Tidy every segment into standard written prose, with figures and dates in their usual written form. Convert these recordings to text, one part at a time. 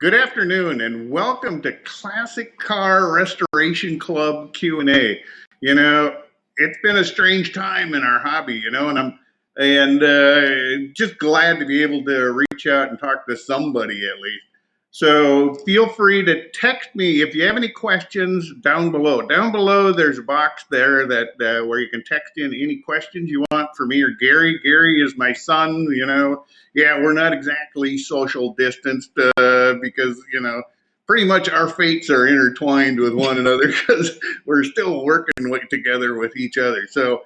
Good afternoon and welcome to Classic Car Restoration Club Q&A. It's been a strange time in our hobby, and just glad to be able to reach out and talk to somebody at least. So feel free to text me if you have any questions down below. Down below, there's a box there that where you can text in any questions you want for me or Gary. Gary is my son, Yeah, we're not exactly social distanced because, pretty much our fates are intertwined with one another because we're still working together with each other. So,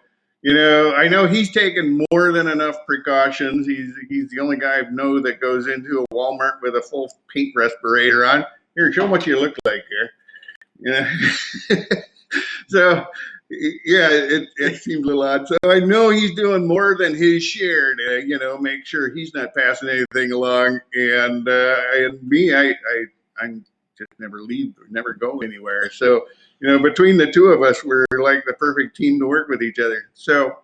I know he's taken more than enough precautions. He's the only guy I know that goes into a Walmart with a full paint respirator on. Here, show him what you look like here. So, yeah, it seems a little odd. So I know he's doing more than his share to, make sure he's not passing anything along. And me, I'm just never go anywhere. So, between the two of us, we're like the perfect team to work with each other. So,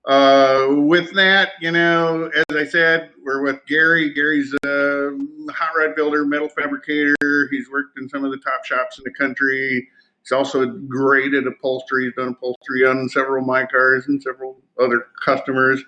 with that, as I said, we're with Gary. Gary's a hot rod builder, metal fabricator. He's worked in some of the top shops in the country. He's also great at upholstery. He's done upholstery on several of my cars and several other customers.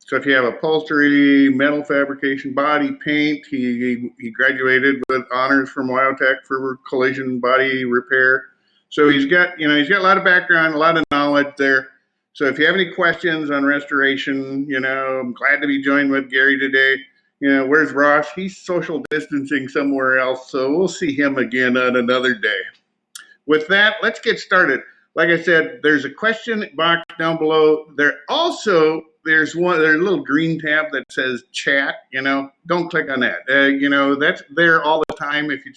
So if you have upholstery, metal fabrication, body paint, he graduated with honors from Wyotech for collision body repair. So he's got a lot of background, a lot of knowledge there. So if you have any questions on restoration, I'm glad to be joined with Gary today. Where's Ross? He's social distancing somewhere else, so we'll see him again on another day. With that, let's get started. Like I said, there's a question box down below. There's a little green tab that says chat. Don't click on that. That's there all the time if you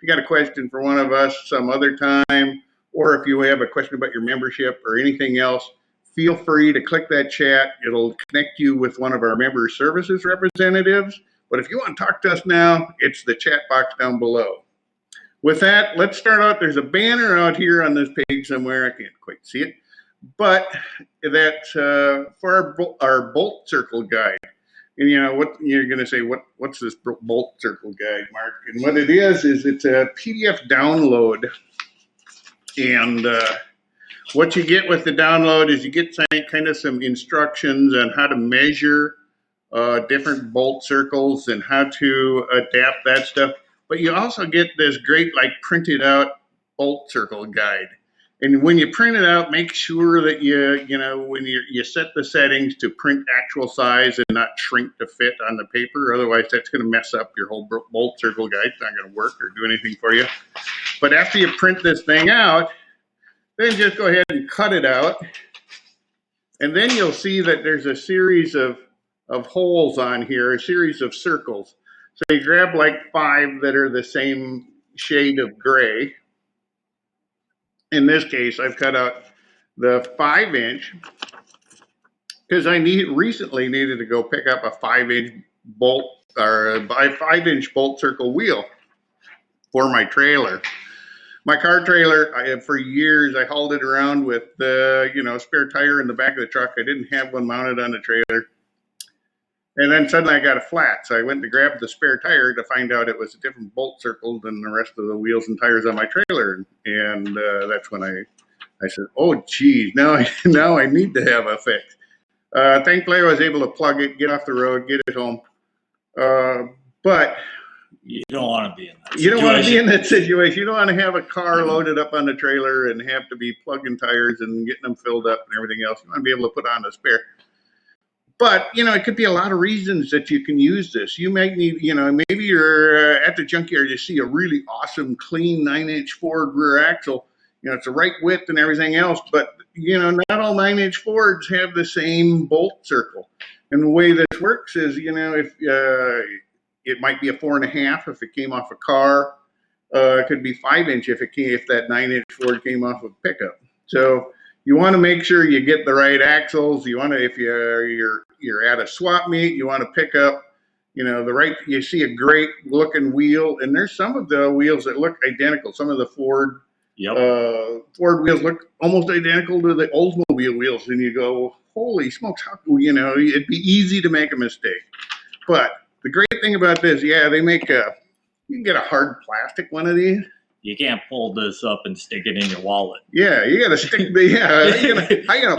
got a question for one of us some other time, or if you have a question about your membership or anything else, feel free to click that chat. It'll connect you with one of our member services representatives. But if you want to talk to us now, it's the chat box down below. With that, let's start out. There's a banner out here on this page somewhere. I can't quite see it. But that's for our bolt circle guide. And what you're going to say, what's this bolt circle guide, Mark? And what it is it's a PDF download. And what you get with the download is you get kind of some instructions on how to measure different bolt circles and how to adapt that stuff. But you also get this great printed out bolt circle guide. And when you print it out, make sure that when you set the settings to print actual size and not shrink to fit on the paper. Otherwise, that's going to mess up your whole bolt circle guide. It's not going to work or do anything for you. But after you print this thing out, then just go ahead and cut it out. And then you'll see that there's a series of holes on here, a series of circles. So you grab 5 that are the same shade of gray. In this case, I've cut out the 5-inch because I recently needed to go pick up a 5-inch bolt or a 5-inch bolt circle wheel for my trailer. My car trailer, for years, I hauled it around with the, spare tire in the back of the truck. I didn't have one mounted on the trailer. And then suddenly I got a flat. So I went to grab the spare tire to find out it was a different bolt circle than the rest of the wheels and tires on my trailer. And that's when I said, oh, geez, now I need to have a fix. Thankfully, I was able to plug it, get off the road, get it home. But you don't want to be in that situation. You don't want to be in that situation. You don't want to have a car loaded up on the trailer and have to be plugging tires and getting them filled up and everything else. You want to be able to put on a spare. But, it could be a lot of reasons that you can use this. You might need, maybe you're at the junkyard, you see a really awesome, clean 9-inch Ford rear axle. It's the right width and everything else. But, not all 9-inch Fords have the same bolt circle. And the way this works is, if it might be a 4.5 if it came off a car. It could be 5-inch if that 9-inch Ford came off of a pickup. So you want to make sure you get the right axles. You want to, if you're at a swap meet, you want to pick up, you see a great looking wheel, and there's some of the wheels that look identical. Some of the Ford wheels look almost identical to the Oldsmobile wheels, and you go, holy smokes, it'd be easy to make a mistake. But The great thing about this, yeah, they make you can get a hard plastic one of these. You can't pull this up and stick it in your wallet. Yeah, you got to stick how you gonna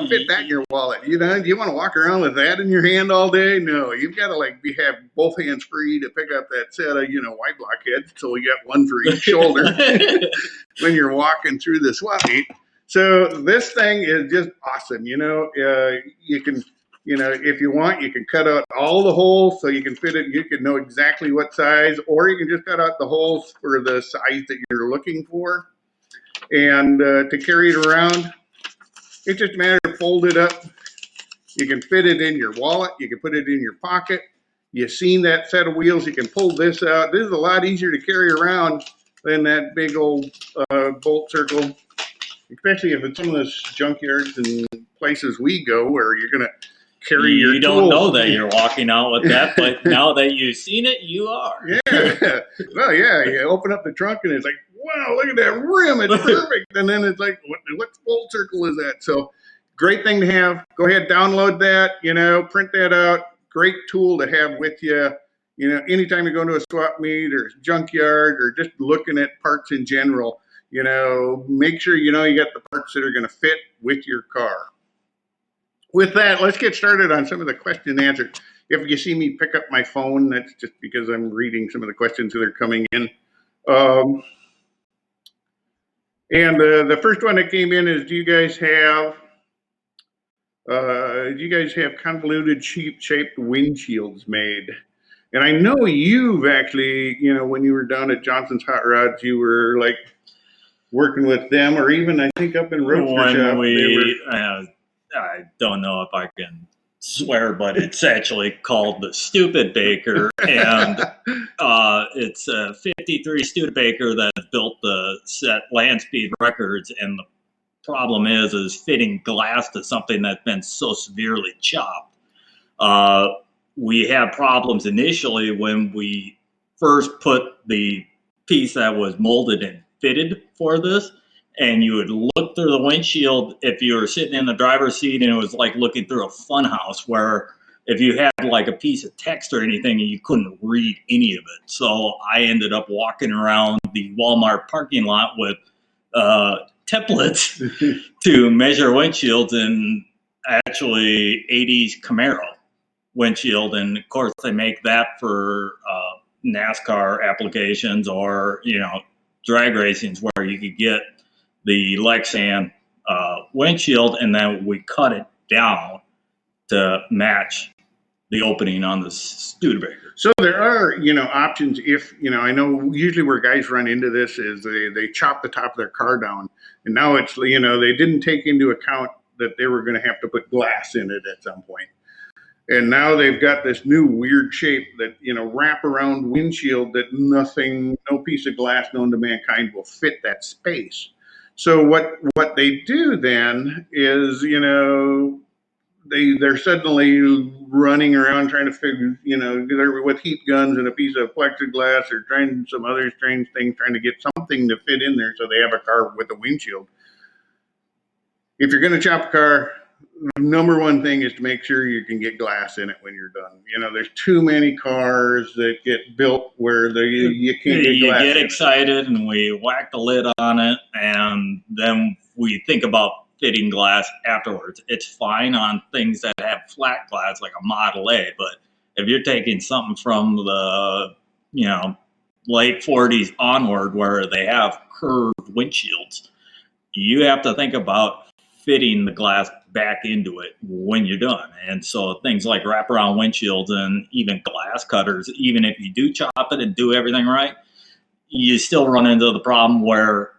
fit that in your wallet? You know, do you want to walk around with that in your hand all day? No, you've got to have both hands free to pick up that set of white blockheads. So you got one for each shoulder when you're walking through the swap meet. So this thing is just awesome. You can. If you want, you can cut out all the holes so you can fit it. You can know exactly what size, or you can just cut out the holes for the size that you're looking for. And to carry it around, it's just a matter of fold it up. You can fit it in your wallet. You can put it in your pocket. You've seen that set of wheels. You can pull this out. This is a lot easier to carry around than that big old bolt circle, especially if it's some of those junkyards and places we go where you're going to carry your You don't know that you're walking out with that, but now that you've seen it, you are. Yeah. Well, yeah. You open up the trunk and it's like, wow, look at that rim. It's perfect. And then it's like, what full circle is that? So great thing to have. Go ahead, download that, print that out. Great tool to have with you. Anytime you go to a swap meet or junkyard or just looking at parts in general, make sure you got the parts that are going to fit with your car. With that, let's get started on some of the question and answers. If you see me pick up my phone, that's just because I'm reading some of the questions that are coming in. And the first one that came in is, do you guys have convoluted shaped windshields made? And I know you've actually, when you were down at Johnson's Hot Rods, you were like working with them, or even I think up in Roadster Shop. I don't know if I can swear, but it's actually called the Stupid Baker, and it's a 53 Studebaker that built the set land speed records, and the problem is fitting glass to something that's been so severely chopped. We had problems initially when we first put the piece that was molded and fitted for this, and you would look through the windshield if you were sitting in the driver's seat, and it was like looking through a fun house where if you had like a piece of text or anything, you couldn't read any of it. So I ended up walking around the Walmart parking lot with templates to measure windshields, and actually 80s Camaro windshield. And of course they make that for NASCAR applications or, drag racings where you could get the Lexan windshield, and then we cut it down to match the opening on the Studebaker. So there are, options if, I know usually where guys run into this is they chop the top of their car down, and now it's, they didn't take into account that they were going to have to put glass in it at some point. And now they've got this new weird shape that, wrap around windshield that no piece of glass known to mankind will fit that space. So what they do then is, they're suddenly running around trying to figure, they're with heat guns and a piece of plexiglass or trying some other strange thing, trying to get something to fit in there so they have a car with a windshield. If you're going to chop a car, number one thing is to make sure you can get glass in it when you're done. There's too many cars that get built where you can't get glass. You get excited and we whack the lid on it, and then we think about fitting glass afterwards. It's fine on things that have flat glass like a Model A, but if you're taking something from the late 40s onward where they have curved windshields, you have to think about fitting the glass back into it when you're done. And so things like wraparound windshields and even glass cutters, even if you do chop it and do everything right, you still run into the problem where,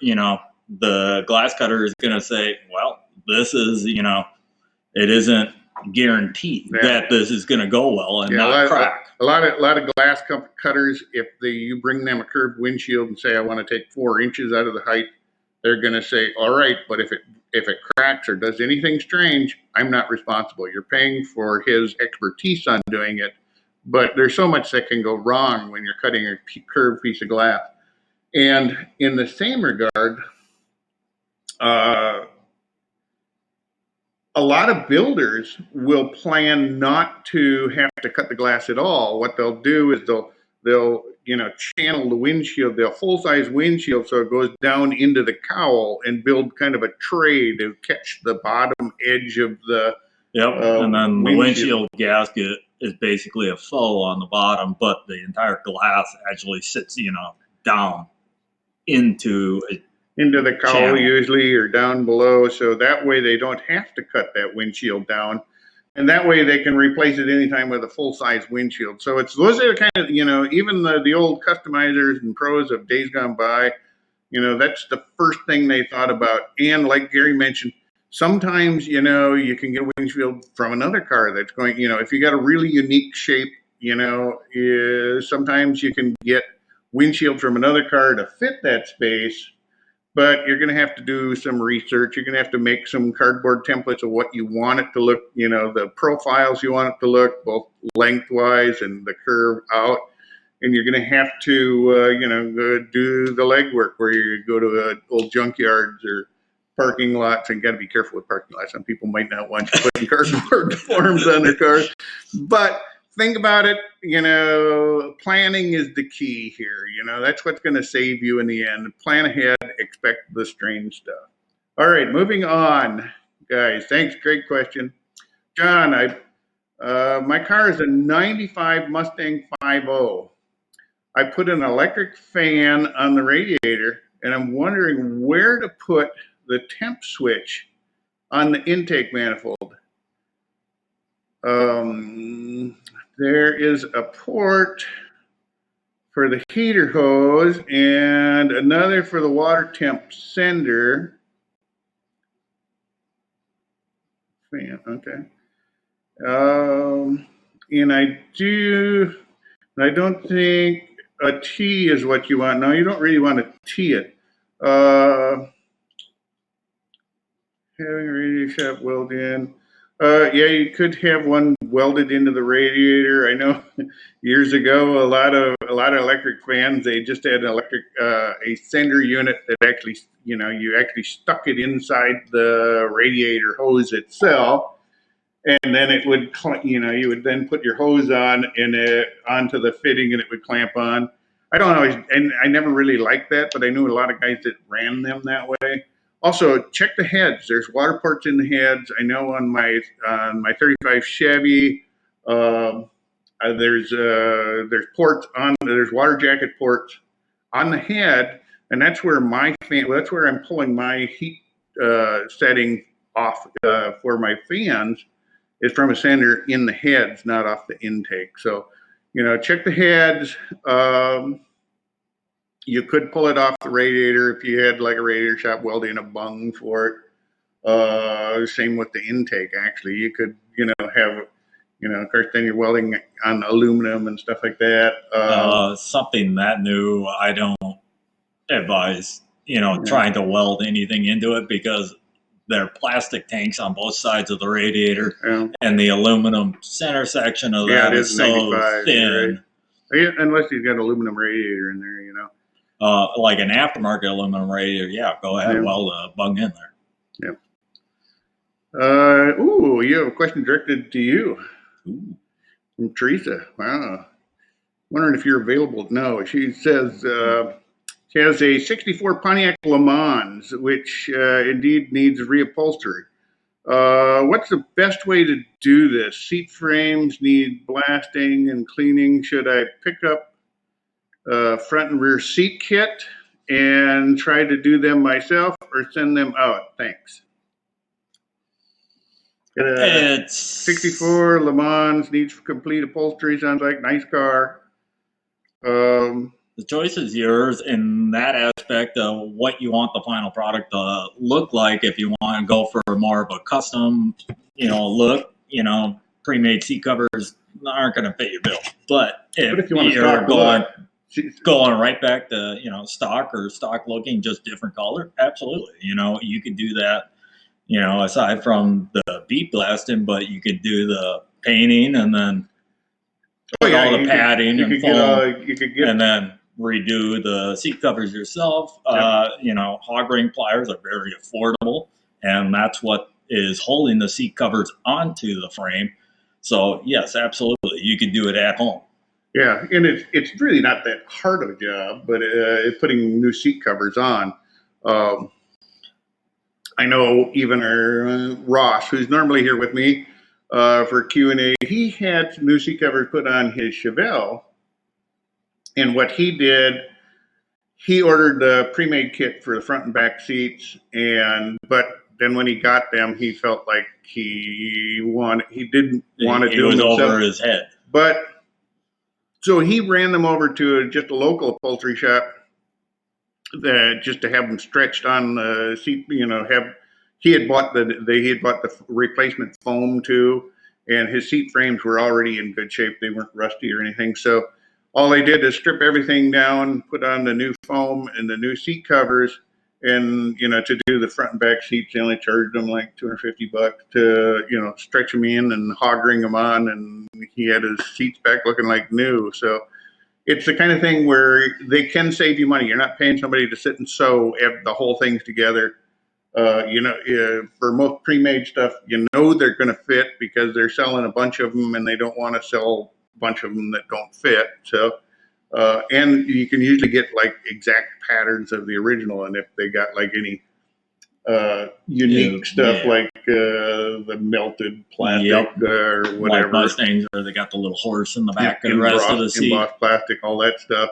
the glass cutter is going to say, well, this is, it isn't guaranteed that this is going to go well and not crack. A lot of glass cutters, if you bring them a curved windshield and say, I want to take 4 inches out of the height, they're going to say, all right, but if it cracks or does anything strange, I'm not responsible. You're paying for his expertise on doing it, but there's so much that can go wrong when you're cutting a curved piece of glass. And in the same regard, a a lot of builders will plan not to have to cut the glass at all. What they'll do is they'll channel the windshield, they'll full size windshield so it goes down into the cowl and build kind of a tray to catch the bottom edge of the and then the windshield gasket is basically a faux on the bottom, but the entire glass actually sits, down into the cowl channel. usually, or down below, so that way they don't have to cut that windshield down, and that way they can replace it anytime with a full-size windshield. So those are the kind of, even the old customizers and pros of days gone by, that's the first thing they thought about. And like Gary mentioned, sometimes, you can get a windshield from another car that's going, if you got a really unique shape, sometimes you can get windshield from another car to fit that space, but you're going to have to do some research. You're going to have to make some cardboard templates of what you want it to look, the profiles you want it to look, both lengthwise and the curve out. And you're going to have to, go do the legwork where you go to old junkyards or parking lots, and got to be careful with parking lots. Some people might not want you putting cardboard forms on their cars, but think about it, planning is the key here. That's what's going to save you in the end. Plan ahead, expect the strange stuff. All right, moving on, guys. Thanks, great question. John, my car is a 95 Mustang 5.0. I put an electric fan on the radiator, and I'm wondering where to put the temp switch on the intake manifold. There is a port for the heater hose and another for the water temp sender. Fan, okay. And I don't think a T is what you want. No, you don't really want to T it. Having a radiator shaft welded in. Yeah, you could have one welded into the radiator. I know years ago, a lot of electric fans, they just had an a sender unit that actually, you actually stuck it inside the radiator hose itself, and then it would, you would then put your hose on onto the fitting, and it would clamp on. I don't know, and I never really liked that, but I knew a lot of guys that ran them that way. Also, check the heads. There's water ports in the heads. I know on my 35 Chevy, there's ports there's water jacket ports on the head, and that's where that's where I'm pulling my heat setting off for my fans, is from a sender in the heads, not off the intake. So, check the heads. You could pull it off the radiator if you had like a radiator shop welding a bung for it. Same with the intake, actually. You could, have, of course, then you're welding on aluminum and stuff like that. Something that new, I don't advise, trying to weld anything into it, because there are plastic tanks on both sides of the radiator, and the aluminum center section of that is so thin. Right? Unless you've got an aluminum radiator in there, like an aftermarket aluminum radiator, go ahead, weld a bung in there. You have a question directed to you. From Teresa. Wow. Wondering if you're available. No, she says she has a 64 Pontiac Le Mans, which indeed needs reupholstery. What's the best way to do this? Seat frames need blasting and cleaning. Should I pick up front and rear seat kit and try to do them myself, or send them out? Thanks. It's 64 Le Mans, needs complete upholstery. Sounds like nice car. The choice is yours in that aspect of what you want the final product to look like. If you want to go for more of a custom, look, pre-made seat covers aren't going to fit your bill. But if you want to going right back to stock or stock looking, just different color, absolutely. You could do that. Aside from the bead blasting, but you could do the painting and then all the padding and foam, and then redo the seat covers yourself. Hog ring pliers are very affordable, and that's what is holding the seat covers onto the frame. So yes, absolutely, you can do it at home. Yeah, and it's really not that hard of a job, but putting new seat covers on. Um, I know even our Ross, who's normally here with me for Q&A, he had new seat covers put on his Chevelle, and what he did, he ordered the pre-made kit for the front and back seats, but then when he got them, he felt like he didn't want to do it was them himself. over his head. But so he ran them over to just a local upholstery shop, just to have them stretched on the seat. He had bought the replacement foam too, and his seat frames were already in good shape. They weren't rusty or anything. So all they did is strip everything down, put on the new foam and the new seat covers, and to do the front and back seats, they only charged them like $250 to stretch them in and hog ring them on, and he had his seats back looking like new. So it's the kind of thing where they can save you money. You're not paying somebody to sit and sew the whole things together. For most pre-made stuff, they're going to fit because they're selling a bunch of them, and they don't want to sell a bunch of them that don't fit. So, and you can usually get like exact patterns of the original, and if they got like any unique stuff like the melted plastic or whatever, like Mustangs, or they got the little horse in the back and the rest of the seat, embossed plastic, all that stuff.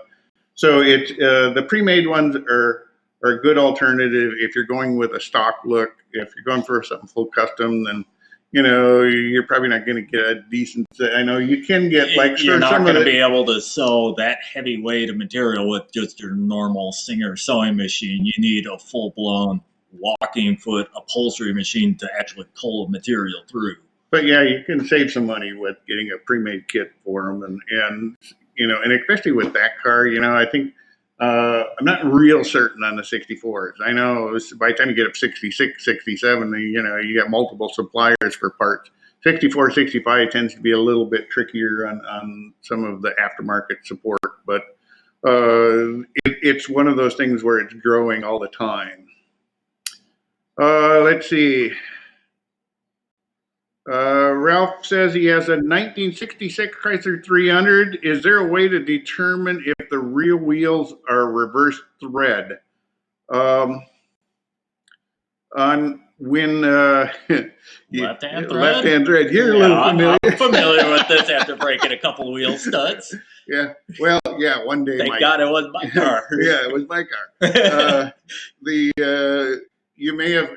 So it's the pre-made ones are a good alternative if you're going with a stock look. If you're going for something full custom, then you're probably not going to get a decent. I know you can get you're not going to be able to sew that heavy weight of material with just your normal Singer sewing machine. You need a full-blown walking foot upholstery machine to actually pull material through. But yeah, you can save some money with getting a pre-made kit for them, and especially with that car, I think I'm not real certain on the 64s. I know by the time you get up 66, 67, you got multiple suppliers for parts. 64, 65 tends to be a little bit trickier on some of the aftermarket support, but it's one of those things where it's growing all the time. Let's see. Ralph says he has a 1966 Chrysler 300. Is there a way to determine if the rear wheels are reverse thread? On when left-hand thread. You're a little familiar. I'm familiar with this after breaking a couple of wheel studs. Yeah. Well, yeah. One day. Thank God it was my car. Yeah, it was my car. You may have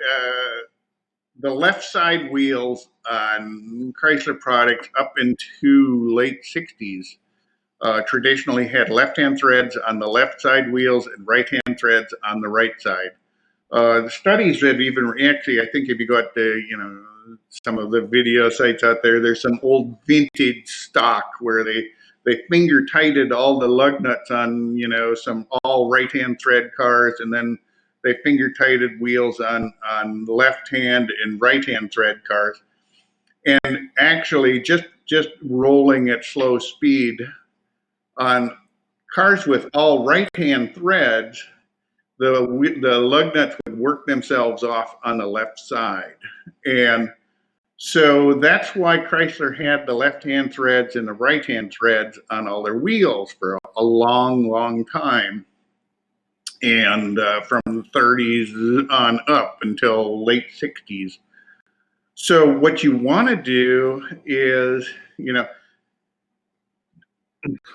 the left side wheels on Chrysler products up into late 60s traditionally had left-hand threads on the left side wheels and right-hand threads on the right side. The studies have even actually, I think if you go out to some of the video sites out there, there's some old vintage stock where they finger tighted all the lug nuts on some all right-hand thread cars, and then they finger tighted wheels on left hand and right hand thread cars, and actually just rolling at slow speed on cars with all right hand threads, the lug nuts would work themselves off on the left side, and so that's why Chrysler had the left hand threads and the right hand threads on all their wheels for a long time. And from the 30s on up until late 60s. So what you want to do is,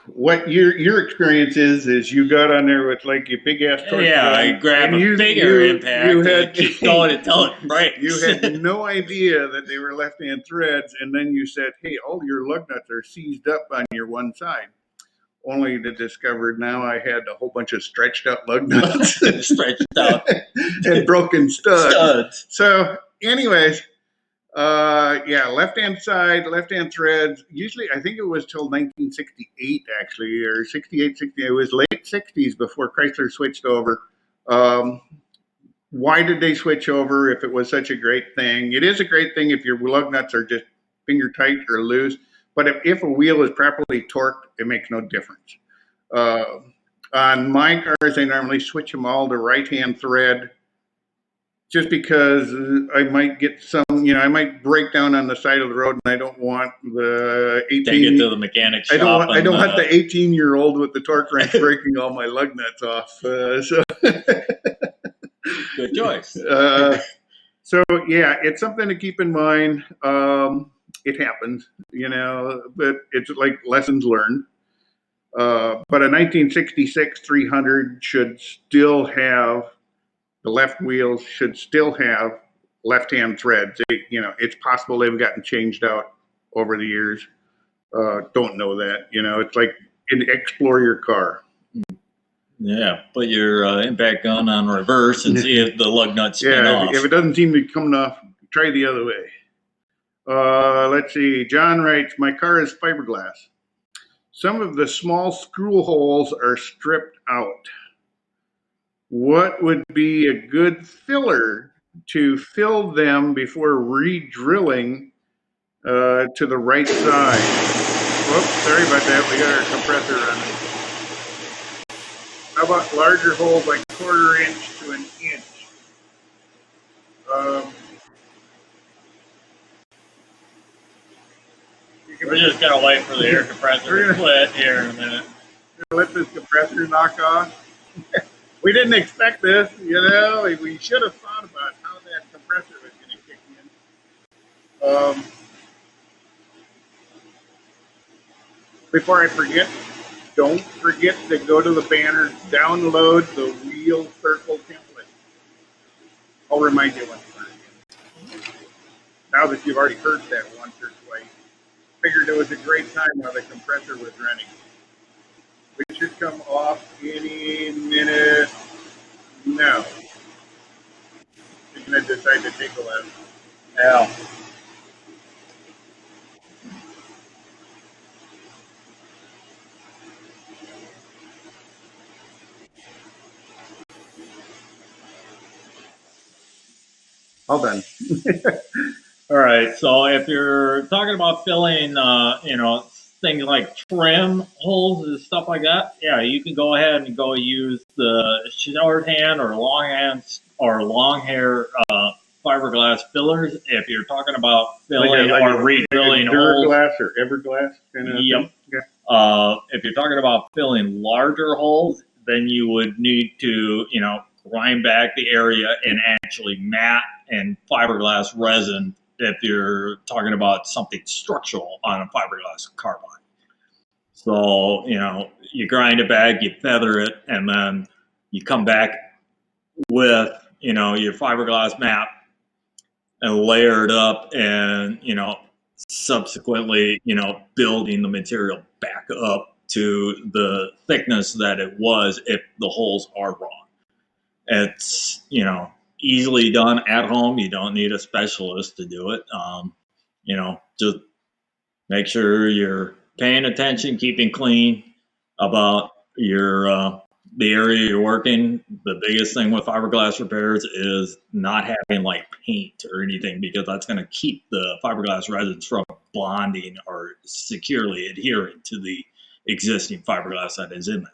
what your experience is you got on there with like your big ass torque. Yeah, I grabbed a bigger impact and keep going until it breaks. You had no idea that they were left-hand threads, and then you said, hey, all your lug nuts are seized up on your one side. Only to discover now I had a whole bunch of stretched out lug nuts. Stretched out. And broken studs. So anyways, left-hand side, left-hand threads. Usually, I think it was till 1968 actually, or 68, 60. It was late 60s before Chrysler switched over. Why did they switch over if it was such a great thing? It is a great thing if your lug nuts are just finger tight or loose. But if a wheel is properly torqued, it makes no difference. On my cars, they normally switch them all to right-hand thread just because I might get some, I might break down on the side of the road, and I don't want the 18. Take it to the mechanic shop. I don't want the 18-year-old with the torque wrench breaking all my lug nuts off. So good choice. So yeah, it's something to keep in mind. It happens, but it's like lessons learned. But a 1966 300 should still have, the left wheels should still have left-hand threads. It's possible they've gotten changed out over the years. Don't know that. It's like explore your car. Yeah, put your impact gun on reverse and see if the lug nuts spin off. If it doesn't seem to be coming off, try the other way. Let's see. John writes, my car is fiberglass. Some of the small screw holes are stripped out. What would be a good filler to fill them before re-drilling to the right side? Whoops, sorry about that. We got our compressor running. How about larger holes like 1/4 inch to an inch? We're just going to wait for the air compressor to quit here in a minute. Let this compressor knock off. We didn't expect this, We should have thought about how that compressor was going to kick in. Before I forget, don't forget to go to the banner, download the wheel circle template. I'll remind you once again. Now that you've already heard that once or twice, figured it was a great time while the compressor was running. We should come off any minute now. You're going to decide to take a left. Yeah. All done. All right. So if you're talking about filling, things like trim holes and stuff like that, yeah, you can go ahead and go use the shorthand or long hair fiberglass fillers. If you're talking about filling or re-drilling holes, Duraglass or Everglass kind of yep. thing. Yeah. If you're talking about filling larger holes, then you would need to, grind back the area and actually mat and fiberglass resin if you're talking about something structural on a fiberglass carbide. So, you grind it back, you feather it, and then you come back with, your fiberglass mat and layer it up and, subsequently, building the material back up to the thickness that it was if the holes are wrong. It's, easily done at home. You don't need a specialist to do it. Just make sure you're paying attention, keeping clean about your the area you're working. The biggest thing with fiberglass repairs is not having like paint or anything, because that's going to keep the fiberglass resins from bonding or securely adhering to the existing fiberglass that is in there.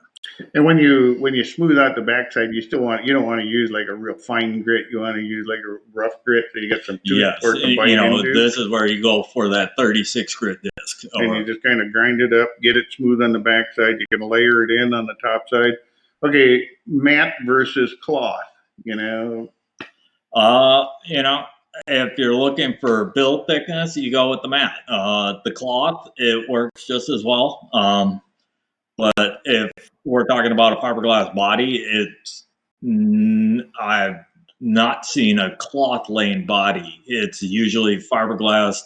And when you smooth out the backside, you don't want to use like a real fine grit. You want to use like a rough grit, so you get some tooth torque to bite into. This is where you go for that 36 grit disc. And you just kind of grind it up, get it smooth on the backside. You can layer it in on the top side. Okay, matte versus cloth. If you're looking for build thickness, you go with the matte. The cloth, it works just as well. But if we're talking about a fiberglass body, I've not seen a cloth laying body. It's usually fiberglass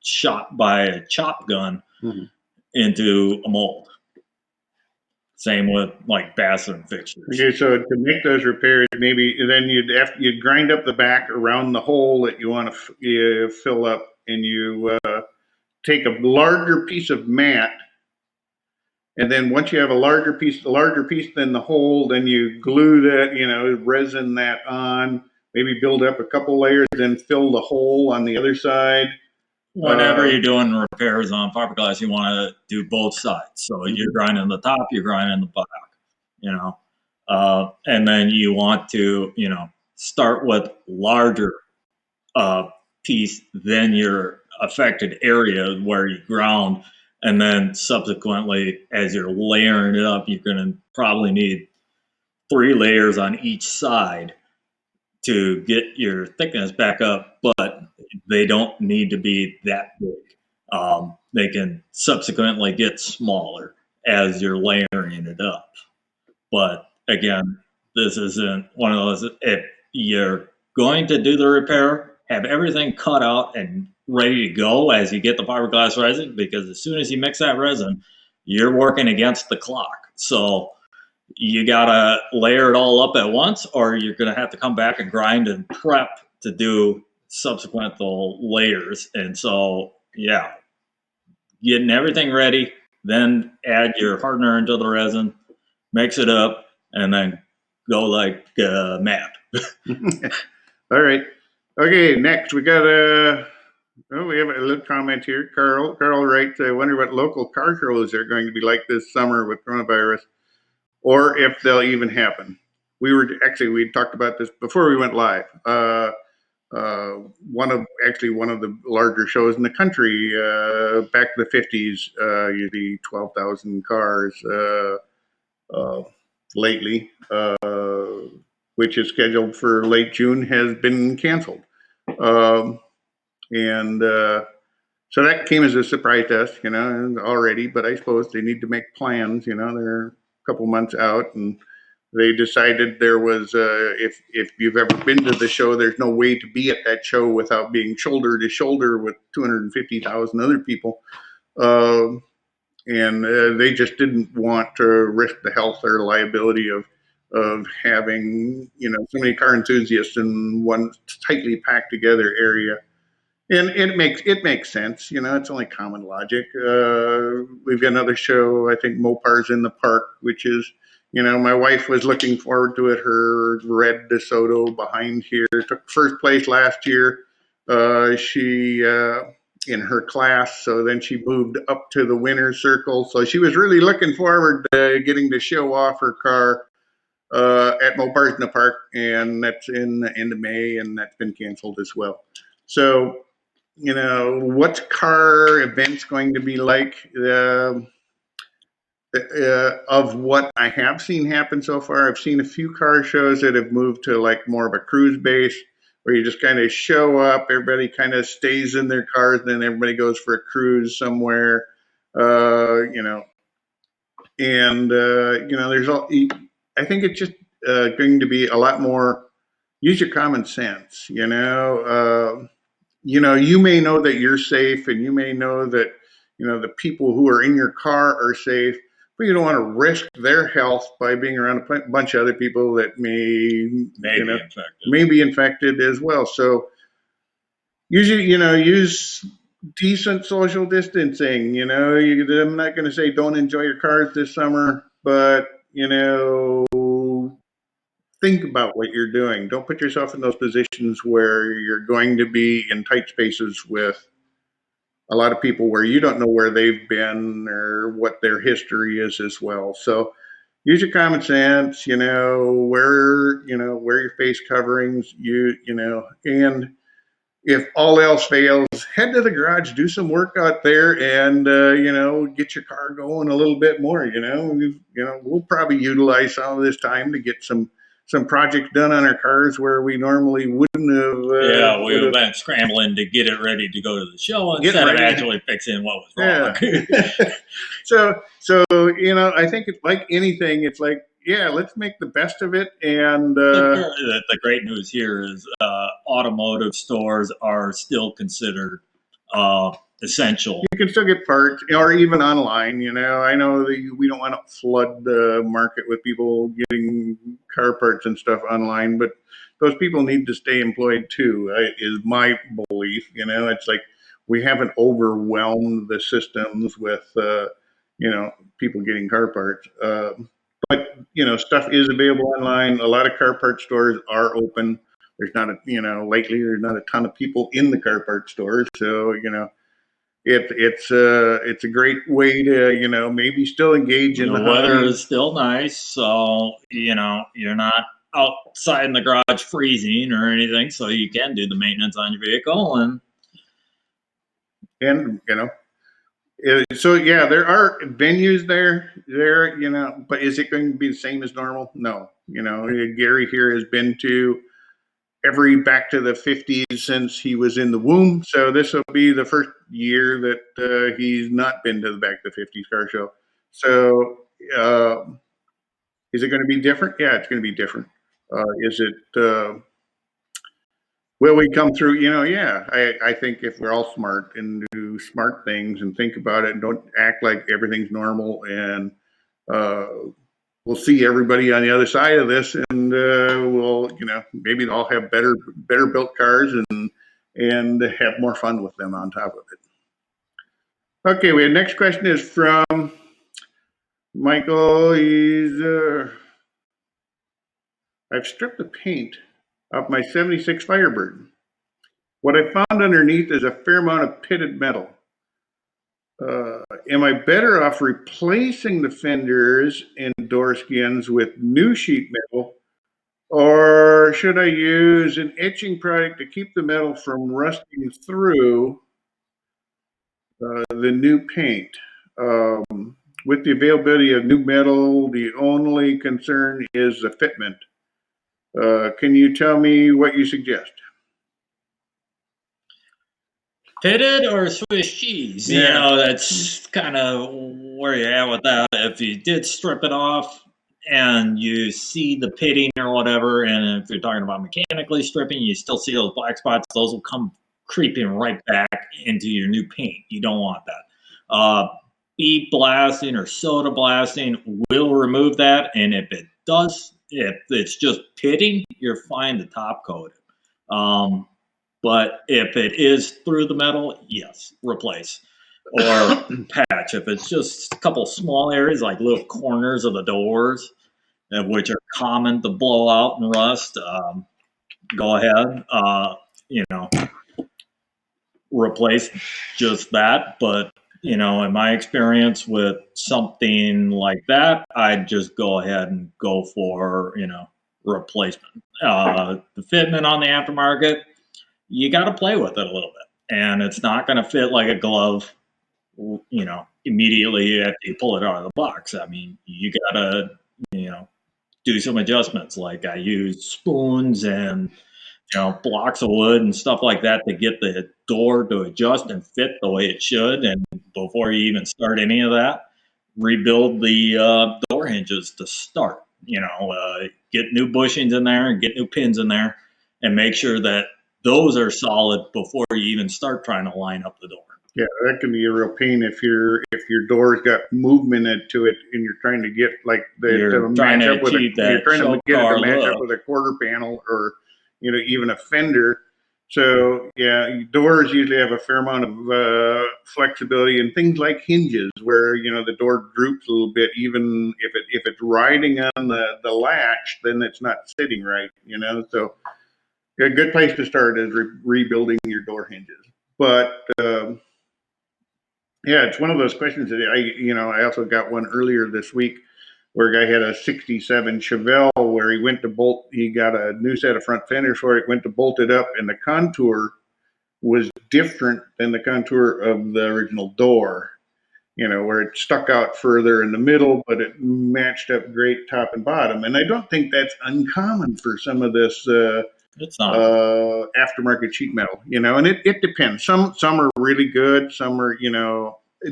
shot by a chop gun into a mold. Same with like bathroom fixtures. Okay, so to make those repairs, maybe then you'd grind up the back around the hole that you want to fill up, and you take a larger piece of mat. And then once you have a larger piece than the hole, then you glue that, resin that on, maybe build up a couple layers, then fill the hole on the other side. Whenever you're doing repairs on fiberglass, you want to do both sides. So you're grinding the top, you're grinding the back, and then you want to, start with larger piece than your affected area where you ground, and then subsequently, as you're layering it up, you're going to probably need 3 layers on each side to get your thickness back up, but they don't need to be that big. They can subsequently get smaller as you're layering it up. But again, this isn't one of those, if you're going to do the repair, have everything cut out and ready to go as you get the fiberglass resin, because as soon as you mix that resin, you're working against the clock. So you gotta layer it all up at once, or you're gonna have to come back and grind and prep to do subsequent layers. And so, yeah, getting everything ready, then add your hardener into the resin, mix it up, and then go like mad. All right. Okay, next we got we have a little comment here. Carl writes, I wonder what local car shows are going to be like this summer with coronavirus, or if they'll even happen. We talked about this before we went live. One of the larger shows in the country, back in the 50s, usually 12,000 cars. Lately, which is scheduled for late June, has been canceled. And so that came as a surprise to us, already, but I suppose they need to make plans, they're a couple months out, and they decided there was, if you've ever been to the show, there's no way to be at that show without being shoulder to shoulder with 250,000 other people. And they just didn't want to risk the health or liability of having so many car enthusiasts in one tightly packed together area. And it makes sense, it's only common logic. We've got another show, I think Mopar's in the Park, which is, my wife was looking forward to it. Her red DeSoto behind here took first place last year. She in her class, so then she moved up to the winner's circle. So she was really looking forward to getting to show off her car at Mopar's in the Park, and that's in the end of May, and that's been canceled as well. So, what's car events going to be like? Of what I have seen happen so far, I've seen a few car shows that have moved to like more of a cruise base, where you just kind of show up, everybody kind of stays in their cars, and then everybody goes for a cruise somewhere, and there's all. I think it's just going to be a lot more. Use your common sense, you may know that you're safe, and you may know that the people who are in your car are safe, but you don't want to risk their health by being around a bunch of other people that may be infected as well. So usually, use decent social distancing. I'm not going to say don't enjoy your cars this summer, but think about what you're doing. Don't put yourself in those positions where you're going to be in tight spaces with a lot of people where you don't know where they've been or what their history is as well. So use your common sense, wear your face coverings, and if all else fails, head to the garage, do some work out there, and get your car going a little bit more. We'll probably utilize some of this time to get some projects done on our cars where we normally wouldn't have. We've been scrambling to get it ready to go to the show instead of actually fixing what was wrong. Yeah. So I think it's like anything. It's like, let's make the best of it. And the great news here is automotive stores are still considered essential. You can still get parts, or even online. I know that we don't want to flood the market with people getting car parts and stuff online, but those people need to stay employed too, is my belief. It's like we haven't overwhelmed the systems with people getting car parts. But stuff is available online. A lot of car part stores are open. There's not lately there's not a ton of people in the car part stores, so it's a great way to maybe still engage in the the weather hobby. is still nice, so you're not outside in the garage freezing or anything, so you can do the maintenance on your vehicle. And so yeah, there are venues there, but is it going to be the same as normal? No. Gary here has been to every Back to the 50s since he was in the womb. So this will be the first year that he's not been to the Back to the 50s car show. So is it going to be different? Yeah, it's going to be different. Is it, will we come through? Yeah, I think if we're all smart and do smart things and think about it and don't act like everything's normal, and we'll see everybody on the other side of this, and we'll, maybe they'll have better built cars and have more fun with them on top of it. Okay, the next question is from Michael. I've stripped the paint off my 76 Firebird. What I found underneath is a fair amount of pitted metal. Am I better off replacing the fenders and door skins with new sheet metal, or should I use an etching product to keep the metal from rusting through the new paint? With the availability of new metal, the only concern is the fitment. Can you tell me what you suggest? pitted or Swiss cheese? Yeah. That's kind of where you're at with that. If you did strip it off and you see the pitting or whatever, and if you're talking about mechanically stripping, you still see those black spots, those will come creeping right back into your new paint. You don't want that. Bead blasting or soda blasting will remove that, and if it's just pitting, you're fine to top coat it. But if it is through the metal, yes, replace or patch. If it's just a couple small areas like little corners of the doors, which are common to blow out and rust, go ahead. Replace just that. But in my experience with something like that, I'd just go ahead and go for replacement. The fitment on the aftermarket, you got to play with it a little bit, and it's not going to fit like a glove immediately after you pull it out of the box. I mean, you got to do some adjustments, like I use spoons and blocks of wood and stuff like that to get the door to adjust and fit the way it should. And before you even start any of that, rebuild the door hinges to start. Get new bushings in there and get new pins in there, and make sure that those are solid before you even start trying to line up the door. Yeah, that can be a real pain if your door's got movement into it and you're trying to get like you're trying to get it to match up with a quarter panel or even a fender. So yeah, doors usually have a fair amount of flexibility, and things like hinges where the door droops a little bit. Even if it's riding on the latch, then it's not sitting right. So a good place to start is rebuilding your door hinges. But yeah, it's one of those questions that I also got one earlier this week where a guy had a 67 Chevelle where he got a new set of front fenders for it, went to bolt it up, and the contour was different than the contour of the original door, where it stuck out further in the middle, but it matched up great top and bottom. And I don't think that's uncommon for some of this it's not aftermarket sheet metal, and it depends. Some are really good. Some are,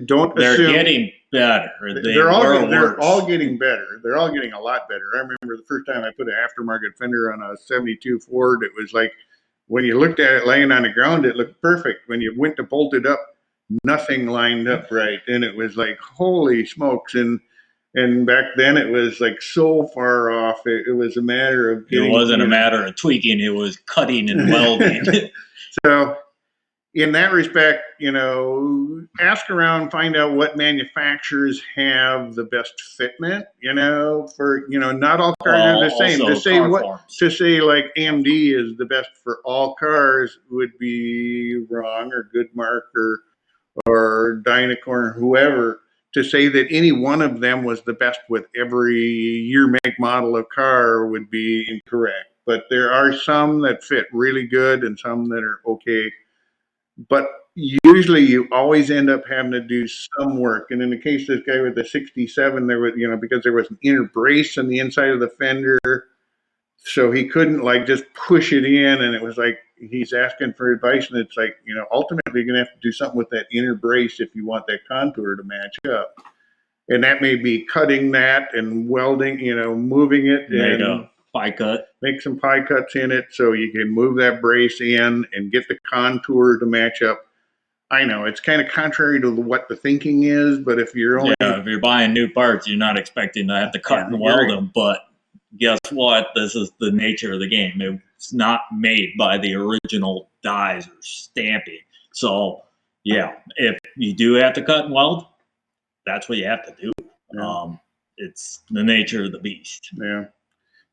don't they're assume getting better. They're all getting better. They're all getting a lot better. I remember the first time I put an aftermarket fender on a 72 Ford, it was like when you looked at it laying on the ground, it looked perfect. When you went to bolt it up, nothing lined up right, and it was like, holy smokes. And back then it was like so far off. It was a matter of it wasn't a matter of tweaking, it was cutting and welding. So in that respect, ask around, find out what manufacturers have the best fitment, for, not all cars are the same. To say like AMD is the best for all cars would be wrong, or Goodmark or Dynacorn or whoever. to say that any one of them was the best with every year, make, model of car would be incorrect. But there are some that fit really good and some that are okay. But usually you always end up having to do some work. And in the case of this guy with the 67, there was, because there was an inner brace on the inside of the fender, so he couldn't like just push it in, and it was like he's asking for advice, and it's like, ultimately you're gonna have to do something with that inner brace if you want that contour to match up. And that may be cutting that and welding, moving it Make and a pie cut. make some pie cuts in it so you can move that brace in and get the contour to match up. I know it's kind of contrary to what the thinking is, but if you're only if you're buying new parts, you're not expecting to have to cut and weld them. But guess what? This is the nature of the game. It's not made by the original dies or stamping. So yeah, if you do have to cut and weld, that's what you have to do. Yeah. It's the nature of the beast. Yeah.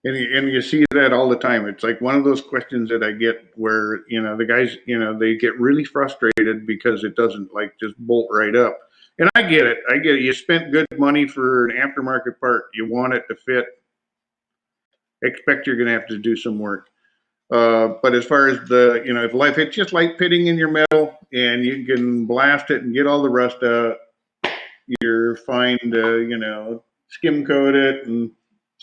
And you see that all the time. It's like one of those questions that I get where, the guys, they get really frustrated because it doesn't like just bolt right up. And I get it. You spent good money for an aftermarket part. You want it to fit. Expect you're going to have to do some work. But as far as if it's just light pitting in your metal and you can blast it and get all the rust out, you're fine to, skim coat it and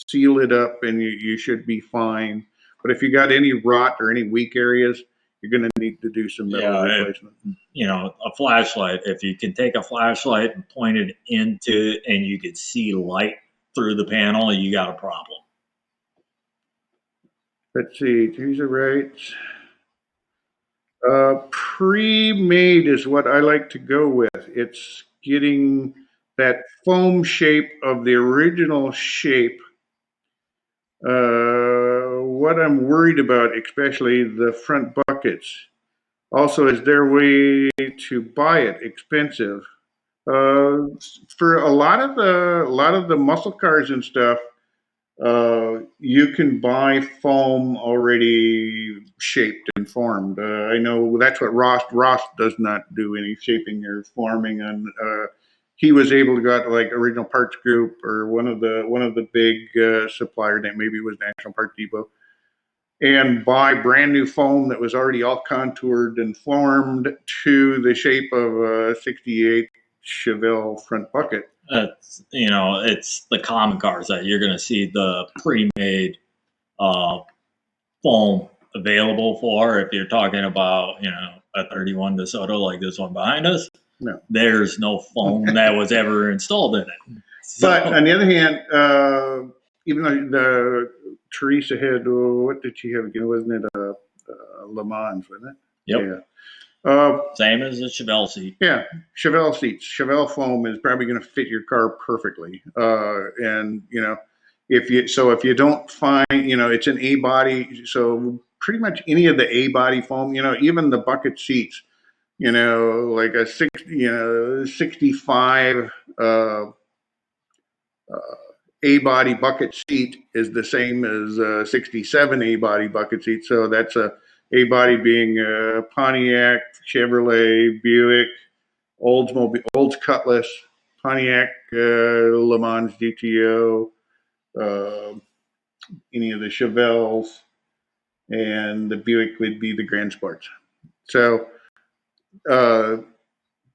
seal it up, and you should be fine. But if you got any rot or any weak areas, you're going to need to do some metal replacement. A flashlight, if you can take a flashlight and point it into and you can see light through the panel, you got a problem. Let's see, these are right. Pre-made is what I like to go with. It's getting that foam shape of the original shape. What I'm worried about, especially the front buckets, also is their way to buy it expensive. For a lot of the muscle cars and stuff, you can buy foam already shaped and formed. I know that's what Ross does not do any shaping or forming on. He was able to go out to like Original Parts Group or one of the big suppliers, that maybe it was National Parts Depot, and buy brand new foam that was already all contoured and formed to the shape of a '68 Chevelle front bucket. It's the common cars that you're going to see the pre-made foam available for. If you're talking about, a 31 DeSoto like this one behind us, no, there's no foam that was ever installed in it. So, but on the other hand, even though the Teresa had, what did she have again? Wasn't it Le Mans, wasn't it? Yep. Yeah. Same as the Chevelle seat. Yeah, Chevelle seats. Chevelle foam is probably going to fit your car perfectly. And if you don't find, it's an A body, so pretty much any of the A body foam, even the bucket seats, like a 65 A body bucket seat is the same as a 67 A body bucket seat. So that's A body being Pontiac, Chevrolet, Buick, Olds Cutlass, Pontiac, Le Mans GTO, any of the Chevelles, and the Buick would be the Grand Sports. So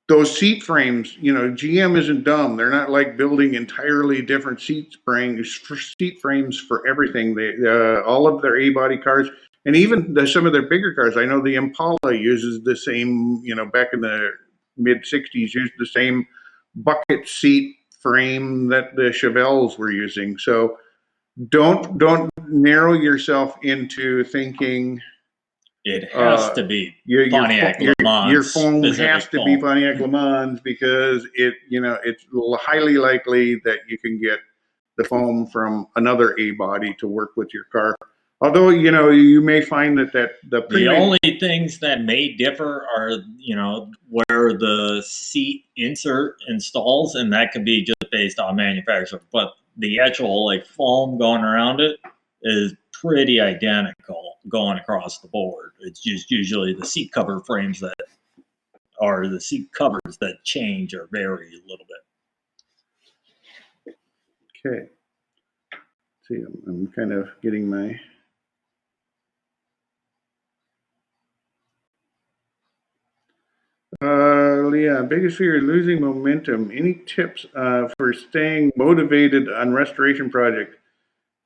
those seat frames, GM isn't dumb. They're not like building entirely different seat frames for everything. They all of their A-body cars, and even some of their bigger cars. I know the Impala uses the same, back in the mid 60s, used the same bucket seat frame that the Chevelles were using. So don't narrow yourself into thinking it has to be Pontiac Le Mans. Your foam has to be Pontiac Le Mans because it's highly likely that you can get the foam from another A body to work with your car. Although, you may find that the only things that may differ are, where the seat insert installs, and that could be just based on manufacturer. But the actual foam going around it is pretty identical going across the board. It's just usually the seat cover frames the seat covers that change or vary a little bit. Okay. See, I'm kind of getting my. Leah, biggest fear is losing momentum. Any tips for staying motivated on restoration project?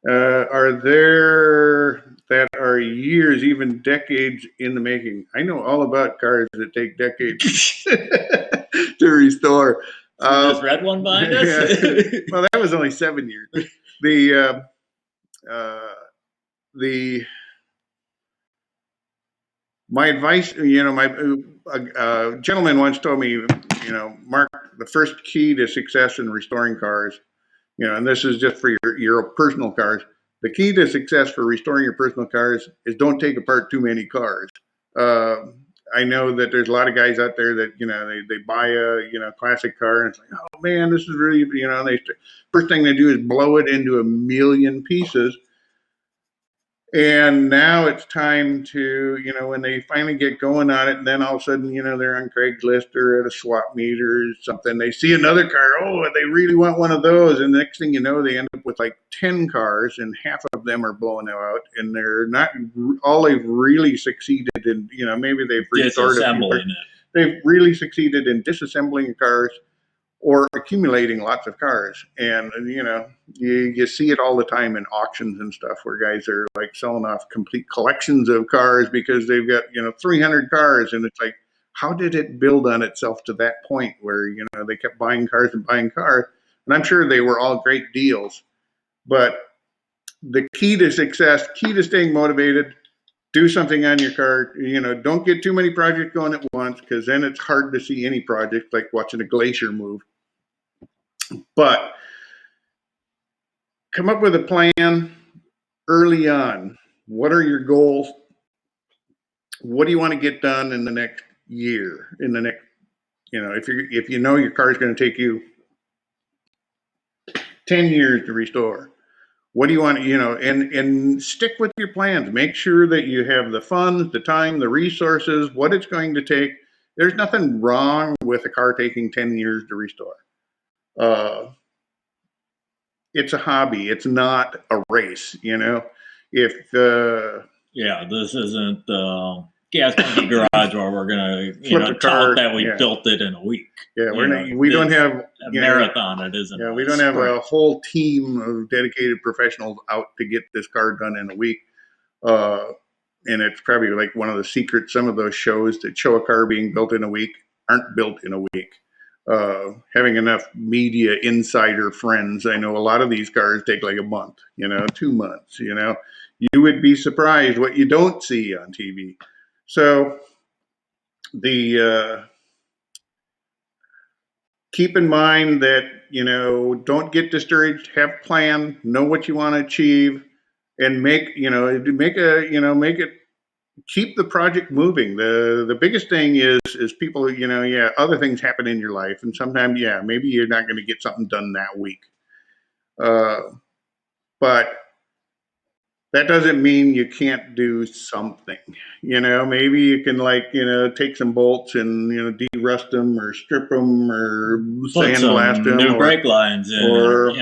Are there that are years, even decades in the making? I know all about cars that take decades to restore. This red one behind us? Yeah. Well, that was only 7 years. The my advice, my gentleman once told me, Mark, the first key to success in restoring cars, and this is just for your personal cars. The key to success for restoring your personal cars is don't take apart too many cars. Uh, I know that there's a lot of guys out there that they buy a classic car and it's like, oh man, this is really they first thing they do is blow it into a million pieces. And now it's time to, when they finally get going on it, and then all of a sudden, they're on Craigslist or at a swap meet or something. They see another car. Oh, they really want one of those. And the next thing you know, they end up with like 10 cars, and half of them are blown out. And they're not all they've really succeeded in, maybe they've restored a few. They've really succeeded in disassembling cars or accumulating lots of cars. And you see it all the time in auctions and stuff where guys are like selling off complete collections of cars because they've got 300 cars, and it's like, how did it build on itself to that point where they kept buying cars and buying cars? And I'm sure they were all great deals, but the key to success, key to staying motivated, do something on your car. Don't get too many projects going at once, because then it's hard to see any project, like watching a glacier move. But come up with a plan early on. What are your goals? What do you want to get done in the next year? In the next, if you know your car is going to take you 10 years to restore, what do you want, and stick with your plans. Make sure that you have the funds, the time, the resources, what it's going to take. There's nothing wrong with a car taking 10 years to restore. It's a hobby. It's not a race, If this isn't gas monkey garage where we're gonna tout that we built it in a week. Yeah, we don't have a marathon. It isn't. Yeah, we don't have a whole team of dedicated professionals out to get this car done in a week. And it's probably like one of the secrets. Some of those shows that show a car being built in a week aren't built in a week. Having enough media insider friends, I know a lot of these cars take like a month, 2 months. You would be surprised what you don't see on TV. So keep in mind that don't get discouraged. Have a plan, know what you want to achieve, and make it. Keep the project moving. The biggest thing is people, other things happen in your life, and sometimes, maybe you're not going to get something done that week. But that doesn't mean you can't do something. Maybe you can take some bolts and de-rust them or strip them or sandblast them. New brake lines in, or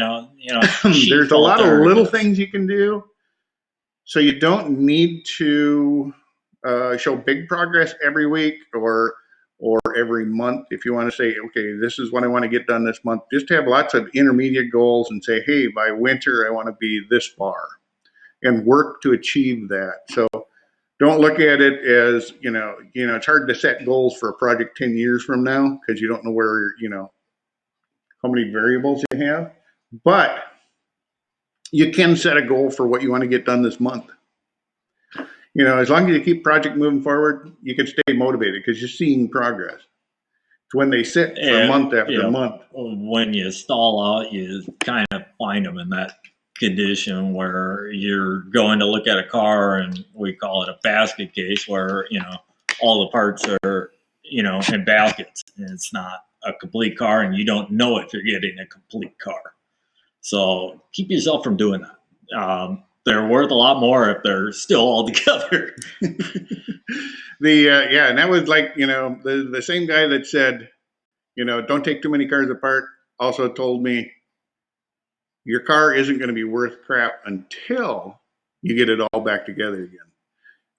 there's a lot of little things you can do. So you don't need to show big progress every week or every month. If you want to say, okay, this is what I want to get done this month, just have lots of intermediate goals and say, hey, by winter I want to be this far, and work to achieve that. So don't look at it as it's hard to set goals for a project 10 years from now because you don't know where how many variables you have, but you can set a goal for what you want to get done this month. As long as you keep project moving forward, you can stay motivated because you're seeing progress. It's when they sit for month after month. When you stall out, you kind of find them in that condition where you're going to look at a car, and we call it a basket case, where all the parts are in baskets, and it's not a complete car, and you don't know if you're getting a complete car. So keep yourself from doing that. They're worth a lot more if they're still all together. And that was like the same guy that said don't take too many cars apart also told me your car isn't going to be worth crap until you get it all back together again.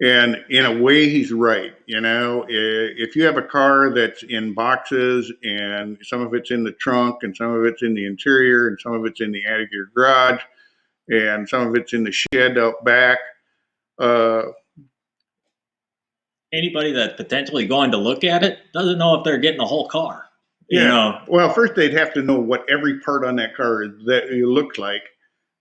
And in a way, he's right. You know, if you have a car that's in boxes and some of it's in the trunk and some of it's in the interior and some of it's in the attic of your garage and some of it's in the shed out back, Anybody that's potentially going to look at it doesn't know if they're getting the whole car. yeah. You know, Well, first they'd have to know what every part on that car is, that it looks like,